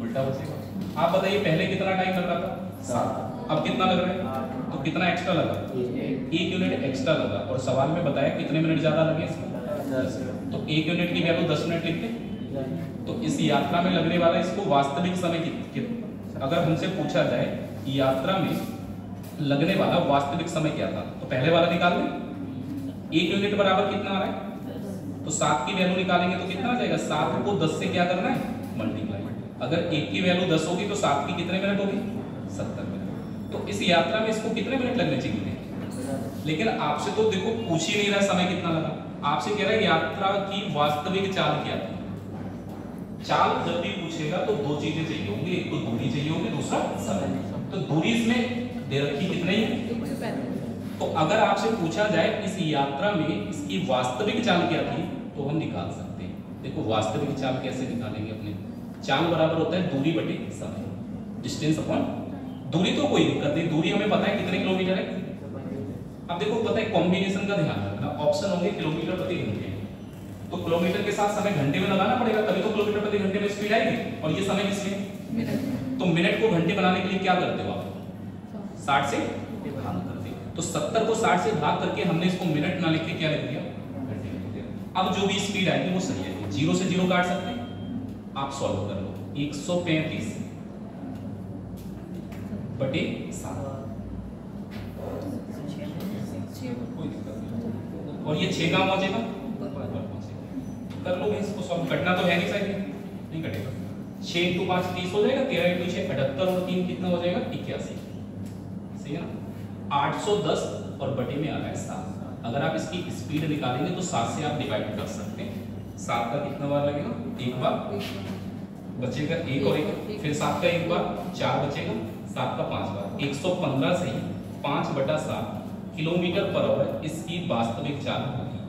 उल्टा बचेगा। आप बताइए पहले कितना टाइम लग रहा था? 7। अब कितना लग रहा है? तो कितना एक्स्ट्रा लगा? 1 यूनिट एक्स्ट्रा लगा। और सवाल में बताया कितने मिनट ज्यादा लगे इसमें? 10 मिनट। तो 1 यूनिट की वैल्यू 10 मिनट लिखते। तो इस यात्रा में लगने वाला इसको वास्तविक समय अगर हमसे पूछा जाए यात्रा में लगने वाला वास्तविक समय क्या था, तो पहले वाला निकाल लें। 1 यूनिट बराबर कितना आ रहा है? तो 7 की वैल्यू निकालेंगे तो कितना आ जाएगा? 7 को 10 से क्या करना है? मल्टीप्लाई। अगर 1 की वैल्यू 10 होगी तो 7 की कितने मिनट होगी? 70 मिनट। तो इस यात्रा में इसको कितने मिनट लगने चाहिए? लेकिन आपसे तो देखो पूछ ही नहीं रहा समय कितना लगा, आपसे कह रहा है यात्रा की वास्तविक चाल क्या थी। चाल जब भी पूछेगा तो दो चीजें चाहिए होंगी, एक तो दूरी चाहिए होगी, दूसरा समय। तो दूरी इसमें दे रखी कितनी है, 135। तो अगर आपसे पूछा जाए इस यात्रा में इसकी वास्तविक चाल क्या थी तो हम निकाल सकते हैं। देखो वास्तविक चाल कैसे निकालेंगे अपने, चाल बराबर होता है दूरी बटे समय, डिस्टेंस अपॉन दूरी। तो कोई दिक्कत नहीं, दूरी हमें पता है कितने किलोमीटर है। अब देखो पता है कॉम्बिनेशन का ध्यान रखना, ऑप्शन होंगे किलोमीटर प्रति घंटे, तो किलोमीटर के साथ समय घंटे में लगाना पड़ेगा, तभी तो किलोमीटर प्रति घंटे में स्पीड आएगी। और ये समय किसमें, मिनट। तो मिनट को घंटे बनाने के लिए क्या करते हो आप, 60 से भाग करते हो। तो 70 को 60 से भाग करके हमने इसको मिनट ना लिख के क्या लिख दिया, घंटे लिख दिया। अब जो भी स्पीड आएगी वो सही आएगी, 0 से 0 काट सकते हैं, आप सॉल्व कर लो। 135 बटे 7, कोई दिक्कत नहीं। और ये 6 काम हो जाएगा, कर लो इसको सॉल्व, कटना तो है नहीं, साइड नहीं कटेगा। 6 × 5 30 हो जाएगा, 13 × 6 78 और 3 कितना हो जाएगा 81, सही है ना। 810 और बटे में आ रहा है 7। अगर आप इसकी स्पीड निकालेंगे तो 7 से आप डिवाइड कर सकते हैं। 7 का कितना बार लगेगा, एक बार बचेगा, एक और एक, फिर 7 का एक बार 4 बचेगा, 7 का 5 बार, 115 से ही 5/7 किलोमीटर पर आवर इसकी वास्तविक चाल होगी।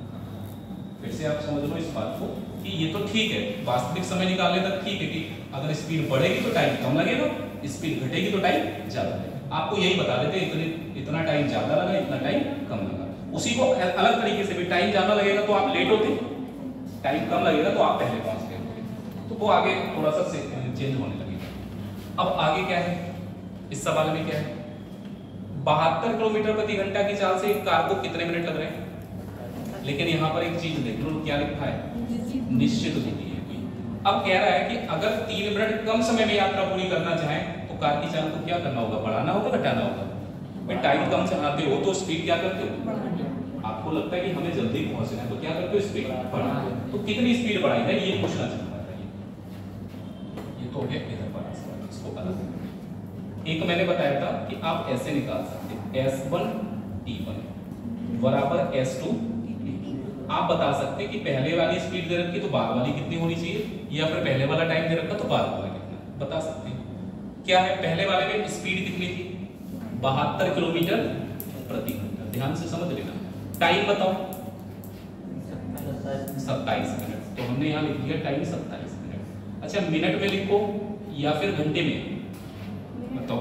फिर से आप समझ लो इस बात को कि ये तो ठीक है, वास्तविक समय निकालने तक ठीक है कि अगर स्पीड बढ़ेगी तो टाइम कम लगेगा, स्पीड घटेगी तो टाइम ज्यादा लगेगा। आपको यही बता देते इतना टाइम ज्यादा लगा, इतना टाइम कम लगा। उसी को अलग तरीके से भी, टाइम ज्यादा लगेगा तो आप लेट होते, टाइम कम लगेगा तो आप पहले पहुंच गए होते, तो वो आगे थोड़ा सा चेंज होने लगेगा। अब आगे क्या है इस सवाल में, क्या है 72 किलोमीटर प्रति घंटा की चाल से एक कार को कितने मिनट लग रहे हैं। लेकिन यहाँ पर एक चीज देख लो, क्या लिखा है, निश्चित दूरी है कोई। अब कह रहा है कि अगर 3 मिनट कम समय में यात्रा पूरी करना चाहे तो कार की चाल को क्या करना होगा, बढ़ाना होगा, घटाना होगा। भाई टाइम कम चलाते हो तो स्पीड क्या करते हो, आपको लगता है कि हमें जल्दी पहुंचना है तो क्या करते हो, स्पीड बढ़ा। तो कितनी स्पीड बढ़ाई है ये पूछना चाहता है। ये तो हो गया इधर पर, इसको अलग। एक मैंने बताया था कि आप ऐसे निकाल सकते हैं, S1 T1 बराबर S2 T2। आप बता सकते हैं कि पहले वाली स्पीड दे रखी तो बाद वाली कितनी होनी चाहिए, या फिर पहले वाला टाइम दे रखा तो बाद वाला कितना, बता सकते हैं। क्या है, पहले वाले में स्पीड कितनी थी, 72 किलोमीटर प्रति घंटा। ध्यान से समझ लेना। टाइम बताओ, 27 मिनट, तो हमने यहाँ लिख दिया टाइम 27 मिनट। अच्छा मिनट में लिखो या फिर घंटे में, बताओ।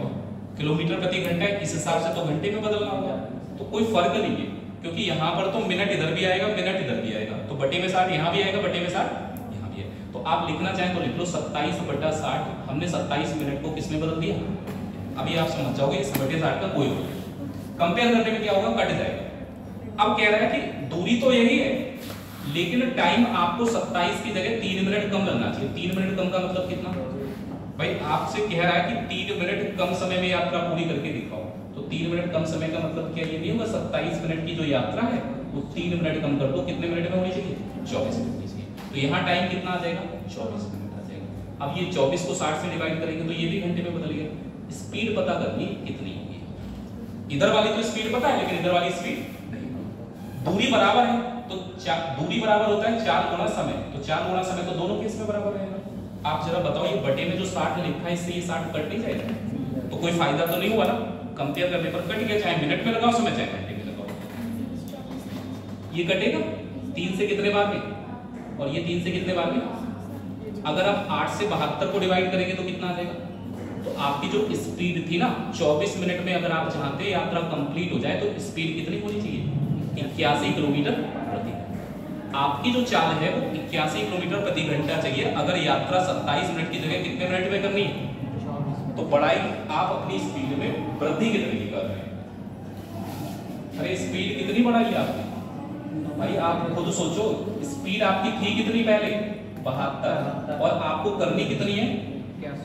किलोमीटर प्रति घंटा है, इस हिसाब से तो घंटे में बदलना होगा, तो कोई फर्क नहीं है क्योंकि यहाँ पर तो मिनट इधर भी आएगा, मिनट इधर भी आएगा, तो बटे में 60 यहाँ भी आएगा, बटे में 60 यहाँ भी है। तो आप लिखना चाहें तो लिख लो 27/60। हमने 27 मिनट को किसमें बदल दिया, अभी आप समझ जाओगे इस बटे 60 का कोई होगा, कंपेयर करने में क्या होगा, कट जाएगा। अब कह रहा है कि दूरी तो यही है लेकिन टाइम आपको 27 की जगह 3 मिनट कम लगना चाहिए। 3 मिनट कम का मतलब कितना, भाई आपसे कह रहा है कि 3 मिनट कम समय में यात्रा पूरी करके दिखाओ, तो 3 मिनट कम समय का मतलब क्या, ये नहीं होगा 27 मिनट की जो यात्रा है वो 3 मिनट कम कर दो, कितने मिनट में होनी चाहिए, 24 मिनट होनी चाहिए। तो यहाँ टाइम कितना आ जाएगा, 24 मिनट आ जाएगा। अब ये 24 को 60 से डिवाइड करेंगे तो ये भी घंटे में बदल गया। स्पीड पता करनी कितनी होगी, इधर वाली तो स्पीड पता है लेकिन इधर वाली स्पीड नहीं। दूरी बराबर है तो दूरी बराबर होता है 4 गुना समय, तो 4 गुना समय तो दोनों केस में बराबर रहेगा। आप जरा बताओ ये बटे में जो 60 लिखा है इससे ये 60 कट नहीं जाएगा, तो कोई फायदा तो नहीं हुआ ना, कंपेयर करने पर कट गया, चाहे मिनट में लगाओ समय चाहे घंटे में लगाओ, ये कटेगा 3 से कितने बार में और ये 3 से कितने बार में। अगर आप 8 से 72 को डिवाइड करेंगे तो कितना आ जाएगा, तो आपकी जो स्पीड थी ना 24 मिनट में अगर आप चाहते यात्रा कंप्लीट हो जाए तो स्पीड कितनी होनी चाहिए, 81 किलोमीटर प्रति घंटा। आपकी जो चाल है वो 81 किलोमीटर प्रति घंटा चाहिए अगर यात्रा 27 मिनट की जगह कितने मिनट में करनी है। तो बढ़ाई आप अपनी स्पीड में वृद्धि कितनी कर रहे हैं, अरे स्पीड कितनी बढ़ाई है आपने, भाई आप खुद सोचो, स्पीड आपकी थी कितनी पहले 72 और आपको करनी कितनी है,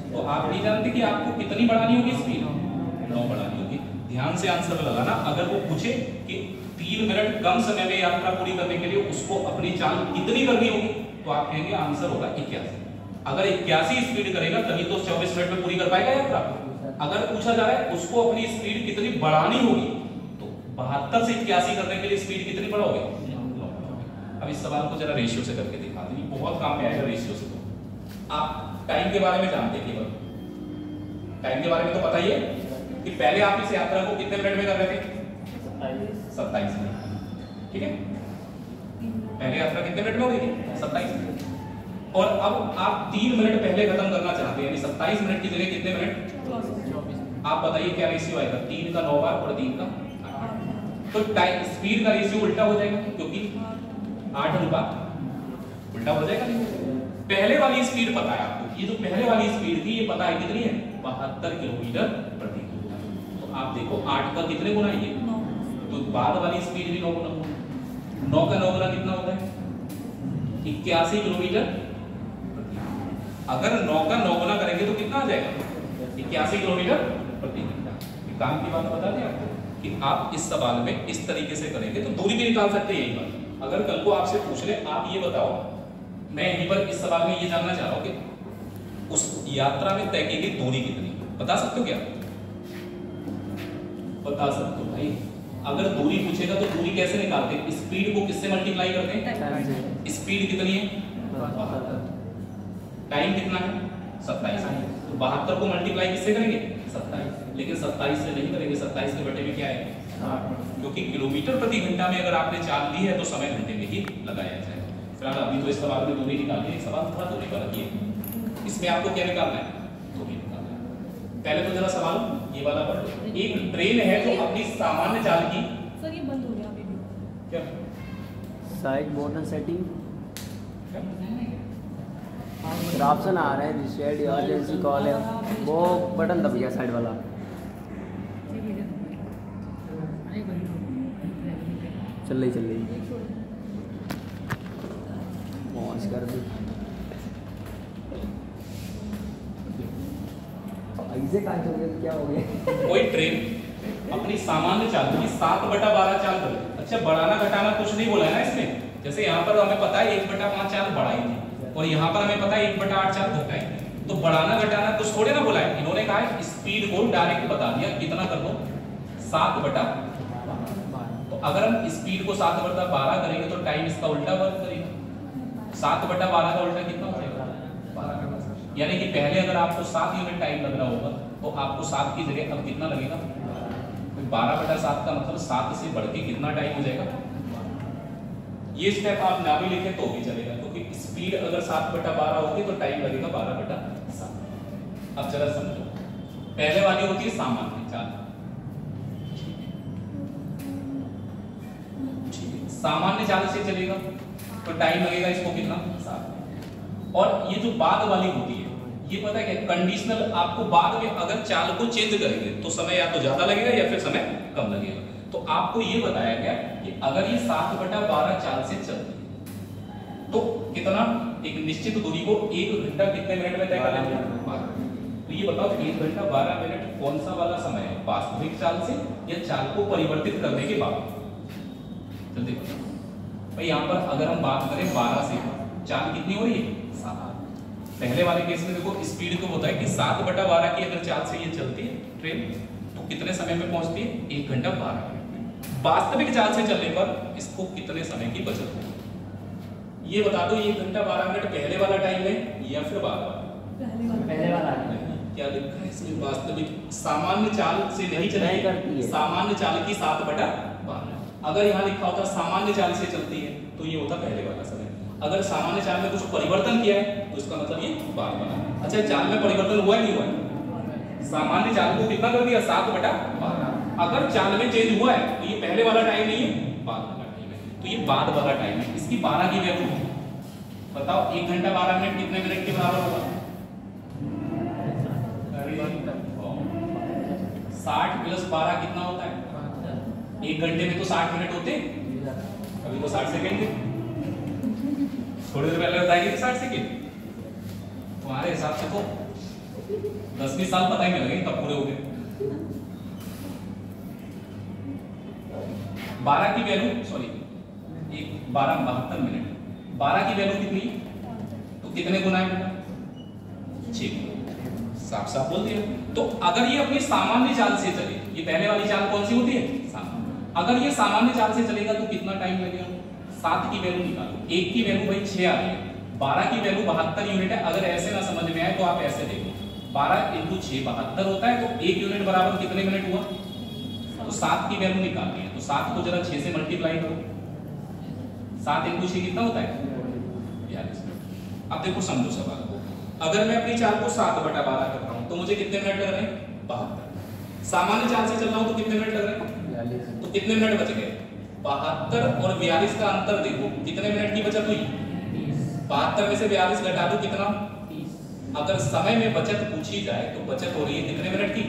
तो आप नहीं जानते कि आपको कितनी बढ़ानी होगी स्पीड, 9 बढ़ानी होगी। ध्यान से आंसर लगाना, अगर वो पूछे कि 3 मिनट कम समय में यात्रा पूरी करने के लिए उसको अपनी चाल कितनी करनी होगी तो आप कहेंगे आंसर होगा 81। अगर 81 स्पीड करेगा तभी तो 24 मिनट में पूरी कर पाएगा यात्रा। अगर पूछा जा रहा है उसको अपनी स्पीड कितनी बढ़ानी होगी तो 72 से 81 करने के लिए स्पीड कितनी बढ़ाओगे? अब इस सवाल को जरा रेशियो से करके दिखा दो, बहुत काम में आएगा रेशियो से। तो आप टाइम के बारे में जानते हैं, केवल टाइम के बारे में तो पता ही है कि पहले आप इस यात्रा को कितने मिनट में कर रहे थे? 27 मिनट। ठीक है, पहले यात्रा कितने मिनट में हो गई थी? 27 मिनट। और अब आप 3 मिनट पहले खत्म करना चाहते हैं, यानी 27 मिनट की जगह कितने मिनट? आप बताइए क्या रेशियो आएगा? 3 का 9 बार और 3 का 8। तो टाइम स्पीड का रेशियो उल्टा हो जाएगा, क्योंकि 8 अनुपात उल्टा हो जाएगा। पहले वाली स्पीड पता है आपको, ये जो पहले वाली स्पीड थी ये पता है कितनी है? 72 किलोमीटर प्रति घंटा। तो आप देखो 8 का कितने गुना है ये? तो बाद वाली स्पीड भी 9 गुना। 9 का 9 गुना कितना होता है? 81 किलोमीटर। अगर 9 का 9 गुना करेंगे तो कितना आ जाएगा? 81 किलोमीटर प्रति घंटा। काम की बात बता दें आपको कि आप इस सवाल में इस तरीके से करेंगे तो दूरी भी निकाल सकते हैं यही बात। अगर कल को आपसे पूछ ले आप ये बताओ, मैं यहीं पर इस सवाल में ये जानना चाह रहा हूं कि उस यात्रा में तय की गई दूरी कितनी, बता सकते हो क्या? बता सकते हो भाई। अगर दूरी पूछेगा तो दूरी कैसे निकालते हैं? स्पीड को किससे मल्टीप्लाई करते हैं? स्पीड कितनी है? 72। टाइम कितना है? 27। तो 72 को मल्टीप्लाई किससे करेंगे? 27। लेकिन 27 से नहीं करेंगे, 27 के बटे में क्या है? 60। क्योंकि किलोमीटर प्रति घंटा में अगर आपने चाल ली है तो समय घंटे में ही लगाया जाएगा। फिलहाल अभी तो इस सवाल में दूरी निकालनी है, सवाल थोड़ा दूरी पर रखिए। इसमें आपको क्या निकालना है? दूरी निकालना है। पहले तो जरा सवाल ये वाला पढ़ लो। एक ट्रेन है जो अपनी सामान्य चाल की, सर ये बंद हो गया अभी भी। क्या साइड बटन सेटिंग ऑप्शन आ रहा है, शेड इमरजेंसी कॉल है, वो बटन दब गया साइड वाला। चल रही पहुंच कर दी ऐसे कहाँ चल गया? क्या हो गया? कोई ट्रेन अपनी सामान्य चाल की 7/12 चाल करे। अच्छा, बढ़ाना घटाना कुछ नहीं बोला है ना इसमें। जैसे यहाँ पर हमें पता है 1/5 चाल बढ़ाई थी और यहाँ पर हमें पता है 1/8 चाल घटाई थी। तो बढ़ाना घटाना कुछ थोड़े ना बोला है, इन्होंने कहा है स्पीड को डायरेक्ट बता दिया कितना कर दो, 7/12। तो अगर हम स्पीड को 7/12 करेंगे तो टाइम इसका उल्टा वर्क करेगा। 7/12 का उल्टा कितना हो जाएगा? 12। यानी कि पहले अगर आपको 7 यूनिट टाइम लग रहा होगा तो आपको 7 की जगह अब कितना लगेगा? 12/7 का मतलब 7 से बढ़ के कितना टाइम हो जाएगा? ये स्टेप आप ना भी लिखें तो भी चलेगा, क्योंकि स्पीड अगर 7/12 होगी तो टाइम लगेगा 12/7। अब जरा समझो, पहले वाली होती है सामान्य चाल। सामान्य चाल से चलेगा तो टाइम लगेगा इसको कितना? 7। और ये जो बाद वाली होती है ये पता है क्या? कंडीशनल। आपको बाद में अगर चाल को चेंज करेंगे तो समय या तो ज्यादा लगेगा या फिर समय कम लगेगा। तो आपको ये बताया गया कि अगर ये 7/12 चाल से चलती है तो कितना, एक निश्चित दूरी को 1 घंटा कितने मिनट में तय कर लेते हैं? 12। तो ये बताओ 1 घंटा 12 मिनट कौन सा वाला समय है? वास्तविक चाल से या चाल को परिवर्तित करने के बाद? जल्दी बताओ भाई। यहाँ पर अगर हम बात करें 12 से, चाल कितनी हो रही है? 7। पहले वाले केस में देखो स्पीड तो होता है कि 7/12 की अगर चाल से ये चलती है ट्रेन तो कितने समय में पहुंचती है? 1 घंटा 12 मिनट। वास्तविक चाल से चलने पर इसको कितने समय की बचत होगी? ये बता दो, 1 घंटा 12 मिनट पहले वाला टाइम है या फिर बाद वाला? पहले वाला। क्या लिखा है इसमें? वास्तविक सामान्य चाल से नहीं चलेगी, सामान्य चाल की 7/12। अगर यहाँ लिखा होता सामान्य चाल से चलती है तो ये होता पहले वाला समय। अगर सामान्य चाल में कुछ परिवर्तन किया है तो इसका मतलब ये बाद वाला। अच्छा, चाल में परिवर्तन हुआ नहीं हुआ है? सामान्य चाल को कितना कर दिया? 7/12। अगर चाल में चेंज हुआ है तो ये पहले वाला टाइम नहीं है, बाद वाला टाइम है। तो ये बाद वाला टाइम है। इसकी 12 की वैल्यू बताओ। 1 घंटा 12 मिनट कितने मिनट के बराबर होगा? 60 + 12 कितना होता है? 1 घंटे में तो 60 मिनट होते, अभी तो 60 सेकेंड थे। थोड़ी देर पहले बताएगी 60 सेकेंड। तुम्हारे हिसाब से तो 10 साल पता ही नहीं लगेंगे कब पूरे हो गए। 12 की वैल्यू 72 मिनट। 12 की वैल्यू कितनी? तो कितने गुना है बेटा? 6 गुना। साफ साफ बोल दिया। तो अगर ये अपनी सामान्य चाल से चले, ये पहले वाली चाल कौन सी होती है? सामान्य। अगर ये सामान्य चाल से चलेगा तो कितना टाइम लगेगा? 7 की वैल्यू निकालो, 1 की वैल्यू भाई 6 आ रही है, 12 की वैल्यू 72 यूनिट है। अगर ऐसे ना समझ में आए तो आप ऐसे देखो, 12 × 6 72 होता है, तो 1 यूनिट बराबर कितने मिनट हुआ? तो 7 की वैल्यू निकालनी है, तो 7 को जरा 6 से मल्टीप्लाई करो, 7 × 6 कितना होता है? 42 मिनट। अब देखो समझो सवाल को, अगर मैं अपनी चाल को 7/12 करता हूं तो मुझे कितने मिनट लग रहे हैं? 72। सामान्य चाल से चल रहा हूं तो कितने मिनट लग रहे हैं? 42। तो कितने मिनट बच गए? 72 और 42 का अंतर देखो, कितने मिनट की बचत हुई? 72 में से 42 घटा दो, कितना? अगर समय में बचत पूछी जाए तो बचत हो रही है कितने मिनट की?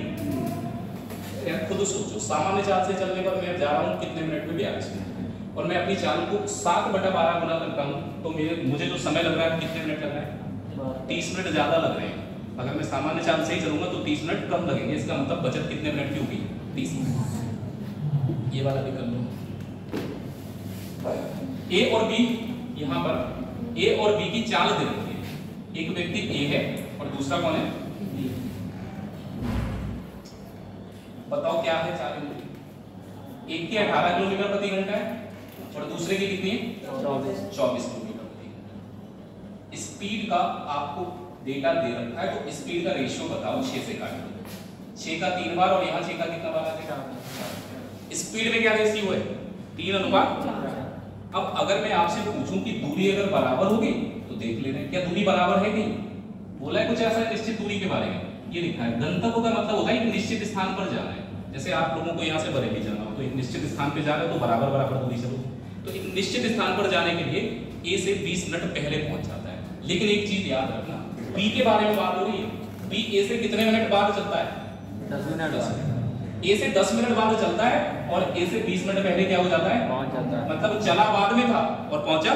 यार खुद सोचो, सामान्य चाल से चलने पर मैं जा रहा हूं कितने मिनट में? 42 मिनट। और मैं अपनी चाल को 7/12 गुना करता हूं तो मुझे जो समय लग रहा है कितने मिनट लग रहा है? 30 मिनट ज्यादा लग रहे हैं। अगर मैं सामान्य चाल से ही चलूंगा तो 30 मिनट कम लगेंगे, इसका मतलब बचत कितने मिनट की होगी? 30 मिनट। ये वाला भी कर लो। ए और बी, यहां पर ए और बी की चाल दे रखी है, एक व्यक्ति ए है और दूसरा कौन है? बी। बताओ क्या है चाल इनकी? एक की 18 किलोमीटर प्रति घंटा है और दूसरे की कितनी है? 24 किलोमीटर प्रति घंटा। स्पीड का आपको डेटा दे रखा है, तो स्पीड का रेशियो बताओ, 6 से काट दो, 6 का 3 बार और यहाँ 6 का कितना बार आ जाएगा? स्पीड में क्या रेशियो है? 3:4। अब अगर मैं आपसे पूछूं कि दूरी अगर बराबर होगी तो देख ले रहे हैं क्या दूरी बराबर है? नहीं बोला है कुछ ऐसा निश्चित दूरी के बारे में, ये लिखा है। गंतव्य का मतलब होता है कि निश्चित स्थान पर जाना है। जैसे आप लोगों को यहाँ से बरेली जाना हो तो एक निश्चित स्थान पे जा रहे हो तो बराबर बराबर दूरी चलो, तो एक निश्चित स्थान पर जाने के लिए ए से 20 मिनट पहले पहुंच जाता है। लेकिन एक चीज याद रखना, बी के बारे में बात हो रही है, बी ए से कितने मिनट बाद चलता है? 10 मिनट। ए से 10 मिनट बाद चलता है और ए से 20 मिनट पहले क्या हो जाता है? पहुंच जाता है। मतलब चला बाद में था और पहुंचा।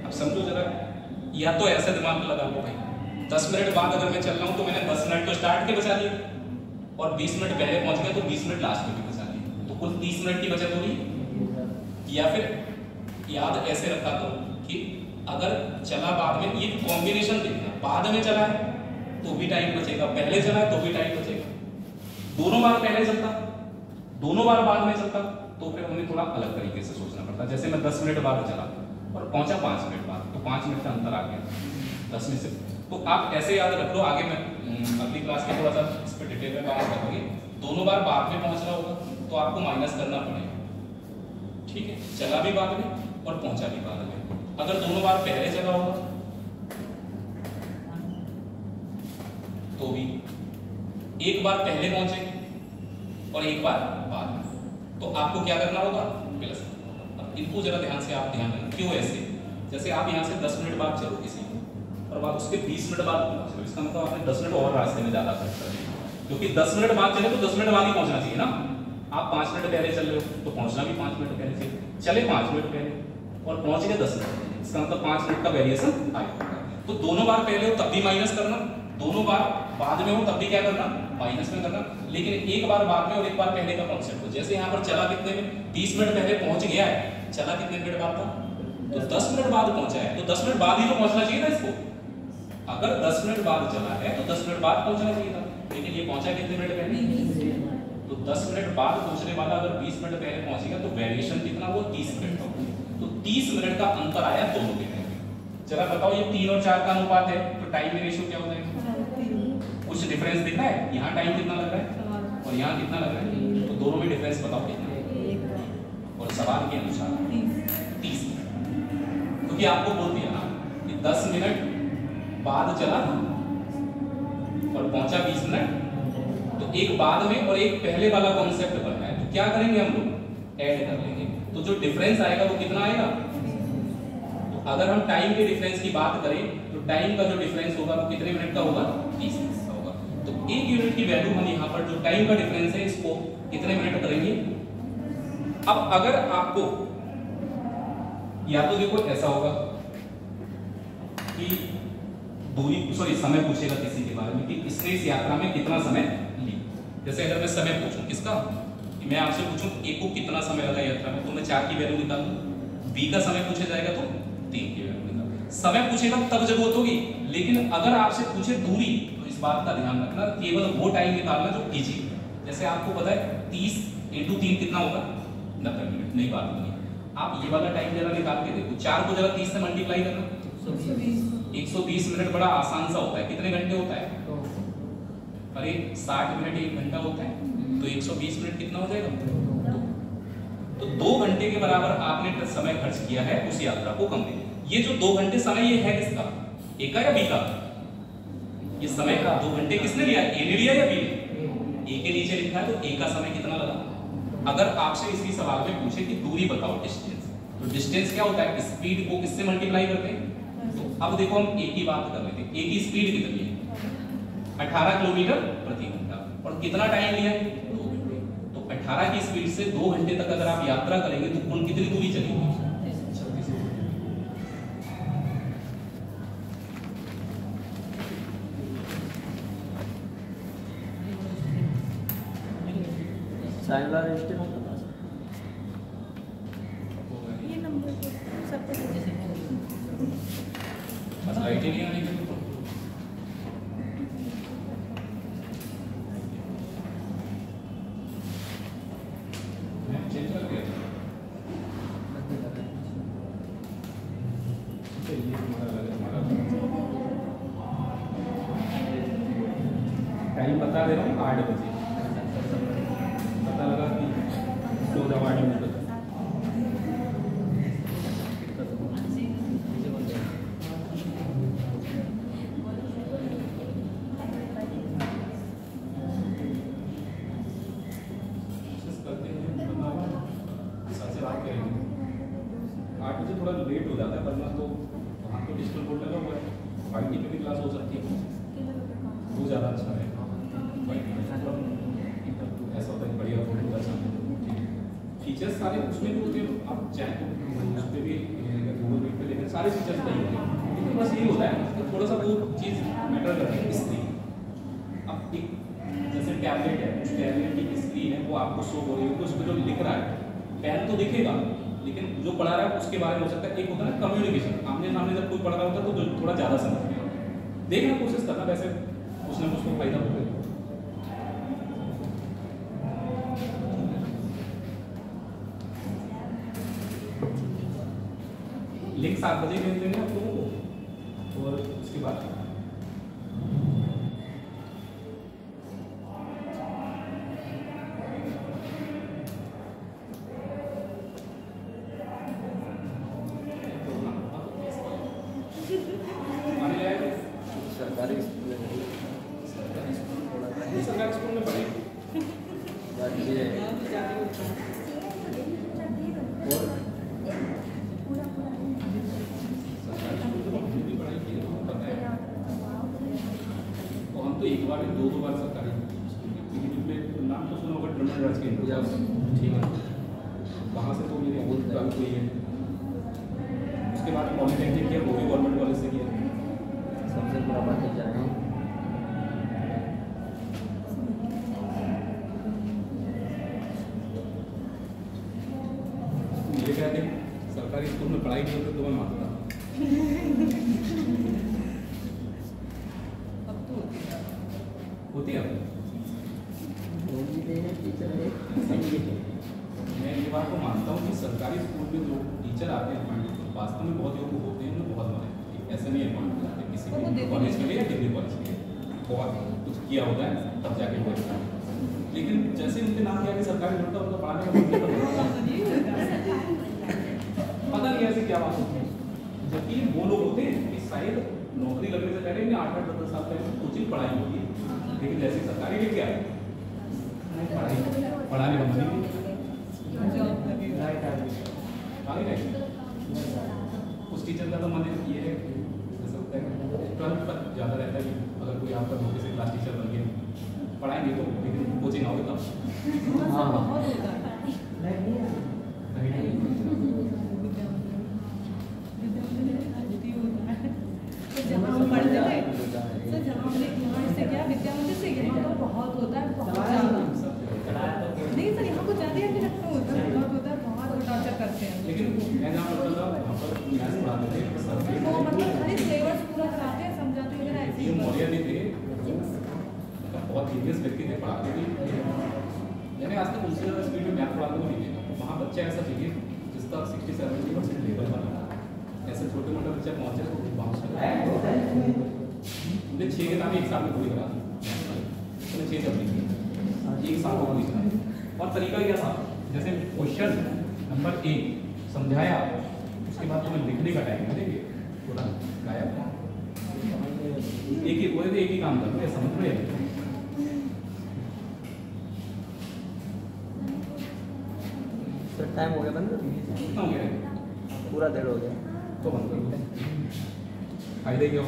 अब समझो जरा, या तो ऐसे दिमाग लगा लो भाई, 10 मिनट बाद अगर मैं चल रहा हूं तो मैंने 10 मिनट तो स्टार्ट के बचा लिए और 20 मिनट पहले पहुंच गया तो 20 मिनट लास्ट में भी बचा लिए, तो कुल 30 मिनट की बचत होगी। या फिर याद ऐसे रखा करो कि अगर चला बाद में, ये कॉम्बिनेशन देखना, बाद में चला है तो भी टाइम बचेगा, पहले चला है तो भी टाइम बचेगा। दोनों बार पहले चलता, दोनों बार बाद में चलता तो फिर हमें थोड़ा अलग तरीके से सोचना पड़ता। जैसे मैं 10 मिनट बाद चला और पहुंचा 5 मिनट बाद, तो 5 मिनट का अंतर आ गया 10 में से। तो आप ऐसे याद रख लो, आगे मैं अगली क्लास में थोड़ा सा इस पर डिटेल में बात करेंगे। दोनों बार बाद में पहुंच रहा होगा तो आपको माइनस करना पड़ेगा, ठीक है? चला भी बाद में और पहुंचा भी बाद में। अगर दोनों बार पहले चला होगा तो भी एक बार पहले पहुंचे और एक बार बाद में, तो आपको क्या करना होगा? प्लस। अब इनको जरा ध्यान से आप ध्यान देना, क्यों ऐसे? जैसे आप यहाँ से 10 मिनट बाद चलो किसी और बाद उसके 20 मिनट बाद पहुंचो, इसका मतलब आपने 10 मिनट और रास्ते में ज्यादा खर्च कर दिया, क्योंकि 10 मिनट बाद चले तो 10 मिनट बाद ही पहुंचना चाहिए ना। आप 5 मिनट पहले चल रहे हो तो पहुंचना भी 5 मिनट पहले चाहिए, चले 5 मिनट पहले और पहुंच गए 10 मिनट, इसका मतलब 5 मिनट का वेरिएशन आएगा। तो दोनों बार पहले हो तब भी माइनस करना, दोनों बार बाद में हो तब भी क्या करना? माइनस में करना। लेकिन एक बार बाद में और एक बार पहले का कॉन्सेप्ट हो, जैसे यहाँ पर चला कितने में? 20 मिनट पहले पहुंच गया है, चला कितने मिनट बाद था? तो 10 मिनट बाद पहुंचा है, तो 10 मिनट बाद ही तो पहुंचना चाहिए था इसको। अगर 10 मिनट बाद चला है तो 10 मिनट बाद पहुंचना चाहिए था, लेकिन ये पहुंचा कितने मिनट पहले? तो 10 मिनट बाद पहुंचने वाला अगर 20 मिनट पहले पहुंचेगा तो वेरिएशन कितना हुआ? 30 मिनट का। तो 30 मिनट का अंतर आया दोनों के में। चला बताओ, ये 3 और 4 का अनुपात है तो टाइम में रेशियो क्या हो जाएगा? कुछ डिफरेंस दिख रहा है? यहाँ टाइम कितना लग रहा है और यहाँ कितना लग रहा है, तो दोनों में डिफरेंस बताओ कितना है। और सवाल के अनुसार 30 मिनट, क्योंकि आपको बोल दिया ना कि 10 मिनट बाद चला और पहुंचा 20 मिनट, तो एक बाद में और एक पहले वाला कॉन्सेप्ट बन रहा है, तो क्या करेंगे हम लोग? ऐड कर लेंगे, तो जो डिफरेंस आएगा वो कितना आएगा? तो अगर हम टाइम के डिफरेंस की बात करें तो टाइम का जो डिफरेंस होगा वो कितने मिनट का होगा? 30 मिनट का होगा। तो 1 यूनिट की वैल्यू हम यहाँ पर जो टाइम का डिफरेंस है इसको कितने मिनट करेंगे? अब अगर आपको या तो देखो ऐसा होगा कि समय पूछेगा किसी के बारे में कि इसने इस यात्रा में कितना समय ली। जैसे अगर मैं समय पूछूं किसका, कि मैं आपसे पूछूं ए को कितना समय लगा यात्रा में, तो मैं 4 की वैल्यू निकाल दूं। बी का समय पूछा जाएगा तो 3 की वैल्यू निकाल। समय पूछेगा तब जरूरत होगी, लेकिन अगर आपसे पूछे दूरी तो इस बात का ध्यान रखना केवल वो टाइम निकालना जो इजी। जैसे आपको पता है 30 इंटू 3 कितना होगा 90 मिनट। नहीं बात नहीं, आप ये वाला टाइम जरा निकाल के देखो, 4 को जरा 30 से मल्टीप्लाई करना, 120 मिनट बड़ा आसान सा होता है। कितने घंटे होता है? अरे 60 मिनट 1 घंटा होता है, तो 120 मिनट कितना हो जाएगा? तो 2 घंटे के बराबर आपने समय खर्च किया है उस यात्रा को कम में। ये जो 2 घंटे समय ये है किसका? ए का या बी का? ये समय का 2 घंटे किसने लिया? ए ने लिया या बी ने? ए के नीचे लिखा है, तो ए का समय कितना लगा? अगर आपसे इसी सवाल में पूछे कि दूरी बताओ, डिस्टेंस, तो डिस्टेंस क्या होता है? स्पीड को किससे मल्टीप्लाई करते हैं? तो अब देखो हम ए की बात कर रहे थे, ए की स्पीड कितनी है? 18 किलोमीटर प्रति घंटा, और कितना टाइम लिया है? 2 घंटे। तो 18 की स्पीड से 2 घंटे तक अगर आप यात्रा करेंगे तो कुल कितनी दूरी चलेगी? 36। साइन वाला रजिस्टर होगा ये नंबर तो सब पे बस लाइट ही नहीं आने के तो चेंज कर दिया ये हमारा टाइम बता दे रहा हूँ 8 बजे, पता लगा कि 14 मिनट। थोड़ा लेट हो जाता है, वरना तो वहाँ तो डिजिटल बोर्ड लगा हुआ है, वाईटी पे भी क्लास हो सकती है, वो ज़्यादा अच्छा है। ऐसा होता है बढ़िया फोटो अच्छा फीचर्स सारे उसमें भी होते हैं, आप चाहे तो उस पर भी गूगल मीट पे लेकर सारे फीचर्स नहीं होते, लेकिन बस यही होता है तो थोड़ा सा वो चीज़ मैटर करती है स्क्रीन। अब एक जैसे टैबलेट है, उस टैबलेट की स्क्रीन है वो आपको शो हो रही है, उस पर जो लिख रहा है पेन तो दिखेगा, लेकिन जो पढ़ा रहा है उसके बारे में हो सकता है। एक होता है ना कम्युनिकेशन, आमने सामने जब कोई पढ़ रहा होता है तो थोड़ा ज़्यादा समझ में आता है। देखना कोशिश करना, वैसे कुछ ना कुछ तो फायदा होगा। लिंक 7 बजे भेज देंगे आप लोगों को, और उसके बाद सरकारी स्कूल में सरकारी स्कूल में पढ़े और हम तो एक बार 2 बार सरकारी यूट्यूब पे नाम तो सुना होगा, ड्रमन राज के ठीक है, वहाँ से तो मेरी बहुत काम हुई है। उसके बाद पॉलिटेक्निक किया, वो भी गवर्नमेंट कॉलेज से किया। सबसे बुरा बात है जाना ये कहते हैं सरकारी स्कूल में पढ़ाई नहीं होती तो मैं मानता होती है। मैं ये बात को मानता हूँ कि सरकारी स्कूल में जो टीचर आते हैं वास्तव में बहुत योग्य होते हैं, उन्हें बहुत मदद, ऐसे नहीं अपॉइंट करते किसी भी कॉलेज के लिए या डिग्री कॉलेज के लिए, बहुत कुछ किया होता है तब जाके वो एग्जाम। लेकिन जैसे उनके नाम किया कि सरकारी होता उनका पढ़ाने का पता नहीं ऐसी क्या बात होती है। जबकि वो लोग होते हैं कि शायद नौकरी लगने से पहले 8-10 साल पहले कोचिंग पढ़ाई होती है, लेकिन जैसे सरकारी में क्या है पढ़ाने का मन नहीं, उस टीचर का तो मन ये है जैसे 12th तक ज़्यादा रहता है कि अगर कोई आपका नौकरी से क्लास टीचर बन गया पढ़ाएंगे तो, लेकिन कोचिंग आओगे तब। जहाँ हम पढ़ते थे सर, जहाँ हमने यहाँ से क्या विद्या मंदिर से यहाँ तो बहुत होता है, बहुत ज़्यादा। नहीं सर, यहाँ कुछ ज़्यादा ही लगता होता है, बहुत होता है, बहुत टॉर्चर करते हैं। लेकिन मैं जहाँ पढ़ता था वहाँ पर मैथ्स पढ़ाते थे सर, वो मतलब खाली सिलेबस पूरा कराते हैं, समझाते हैं, इधर ऐसे ये मौर्य नहीं थे, बहुत जीनियस व्यक्ति थे, पढ़ाते थे। मैंने आज तक उनसे ज़्यादा स्पीड में मैथ पढ़ाने को नहीं देखा। वहाँ बच्चा ऐसा चाहिए जिसका 60-70% लेवल बना है। ऐसे छोटे मोटे बच्चे पहुँचे तो बाउंस कर उन्हें 6 किताबें एक साथ में पूरी करा दी। उन्हें 6 सब्जेक्ट एक साथ में पूरी करा दी। और तरीका क्या था, जैसे क्वेश्चन नंबर 1 समझाया, उसके बाद तुम्हें लिखने का टाइम मिलेंगे पूरा गायब। एक ही काम कर रहे, समझ रहे हैं। सर टाइम हो गया बंद? कितना हो गया? पूरा 1:30 हो गया। तो बंद कर दो। फायदे क्या होता है?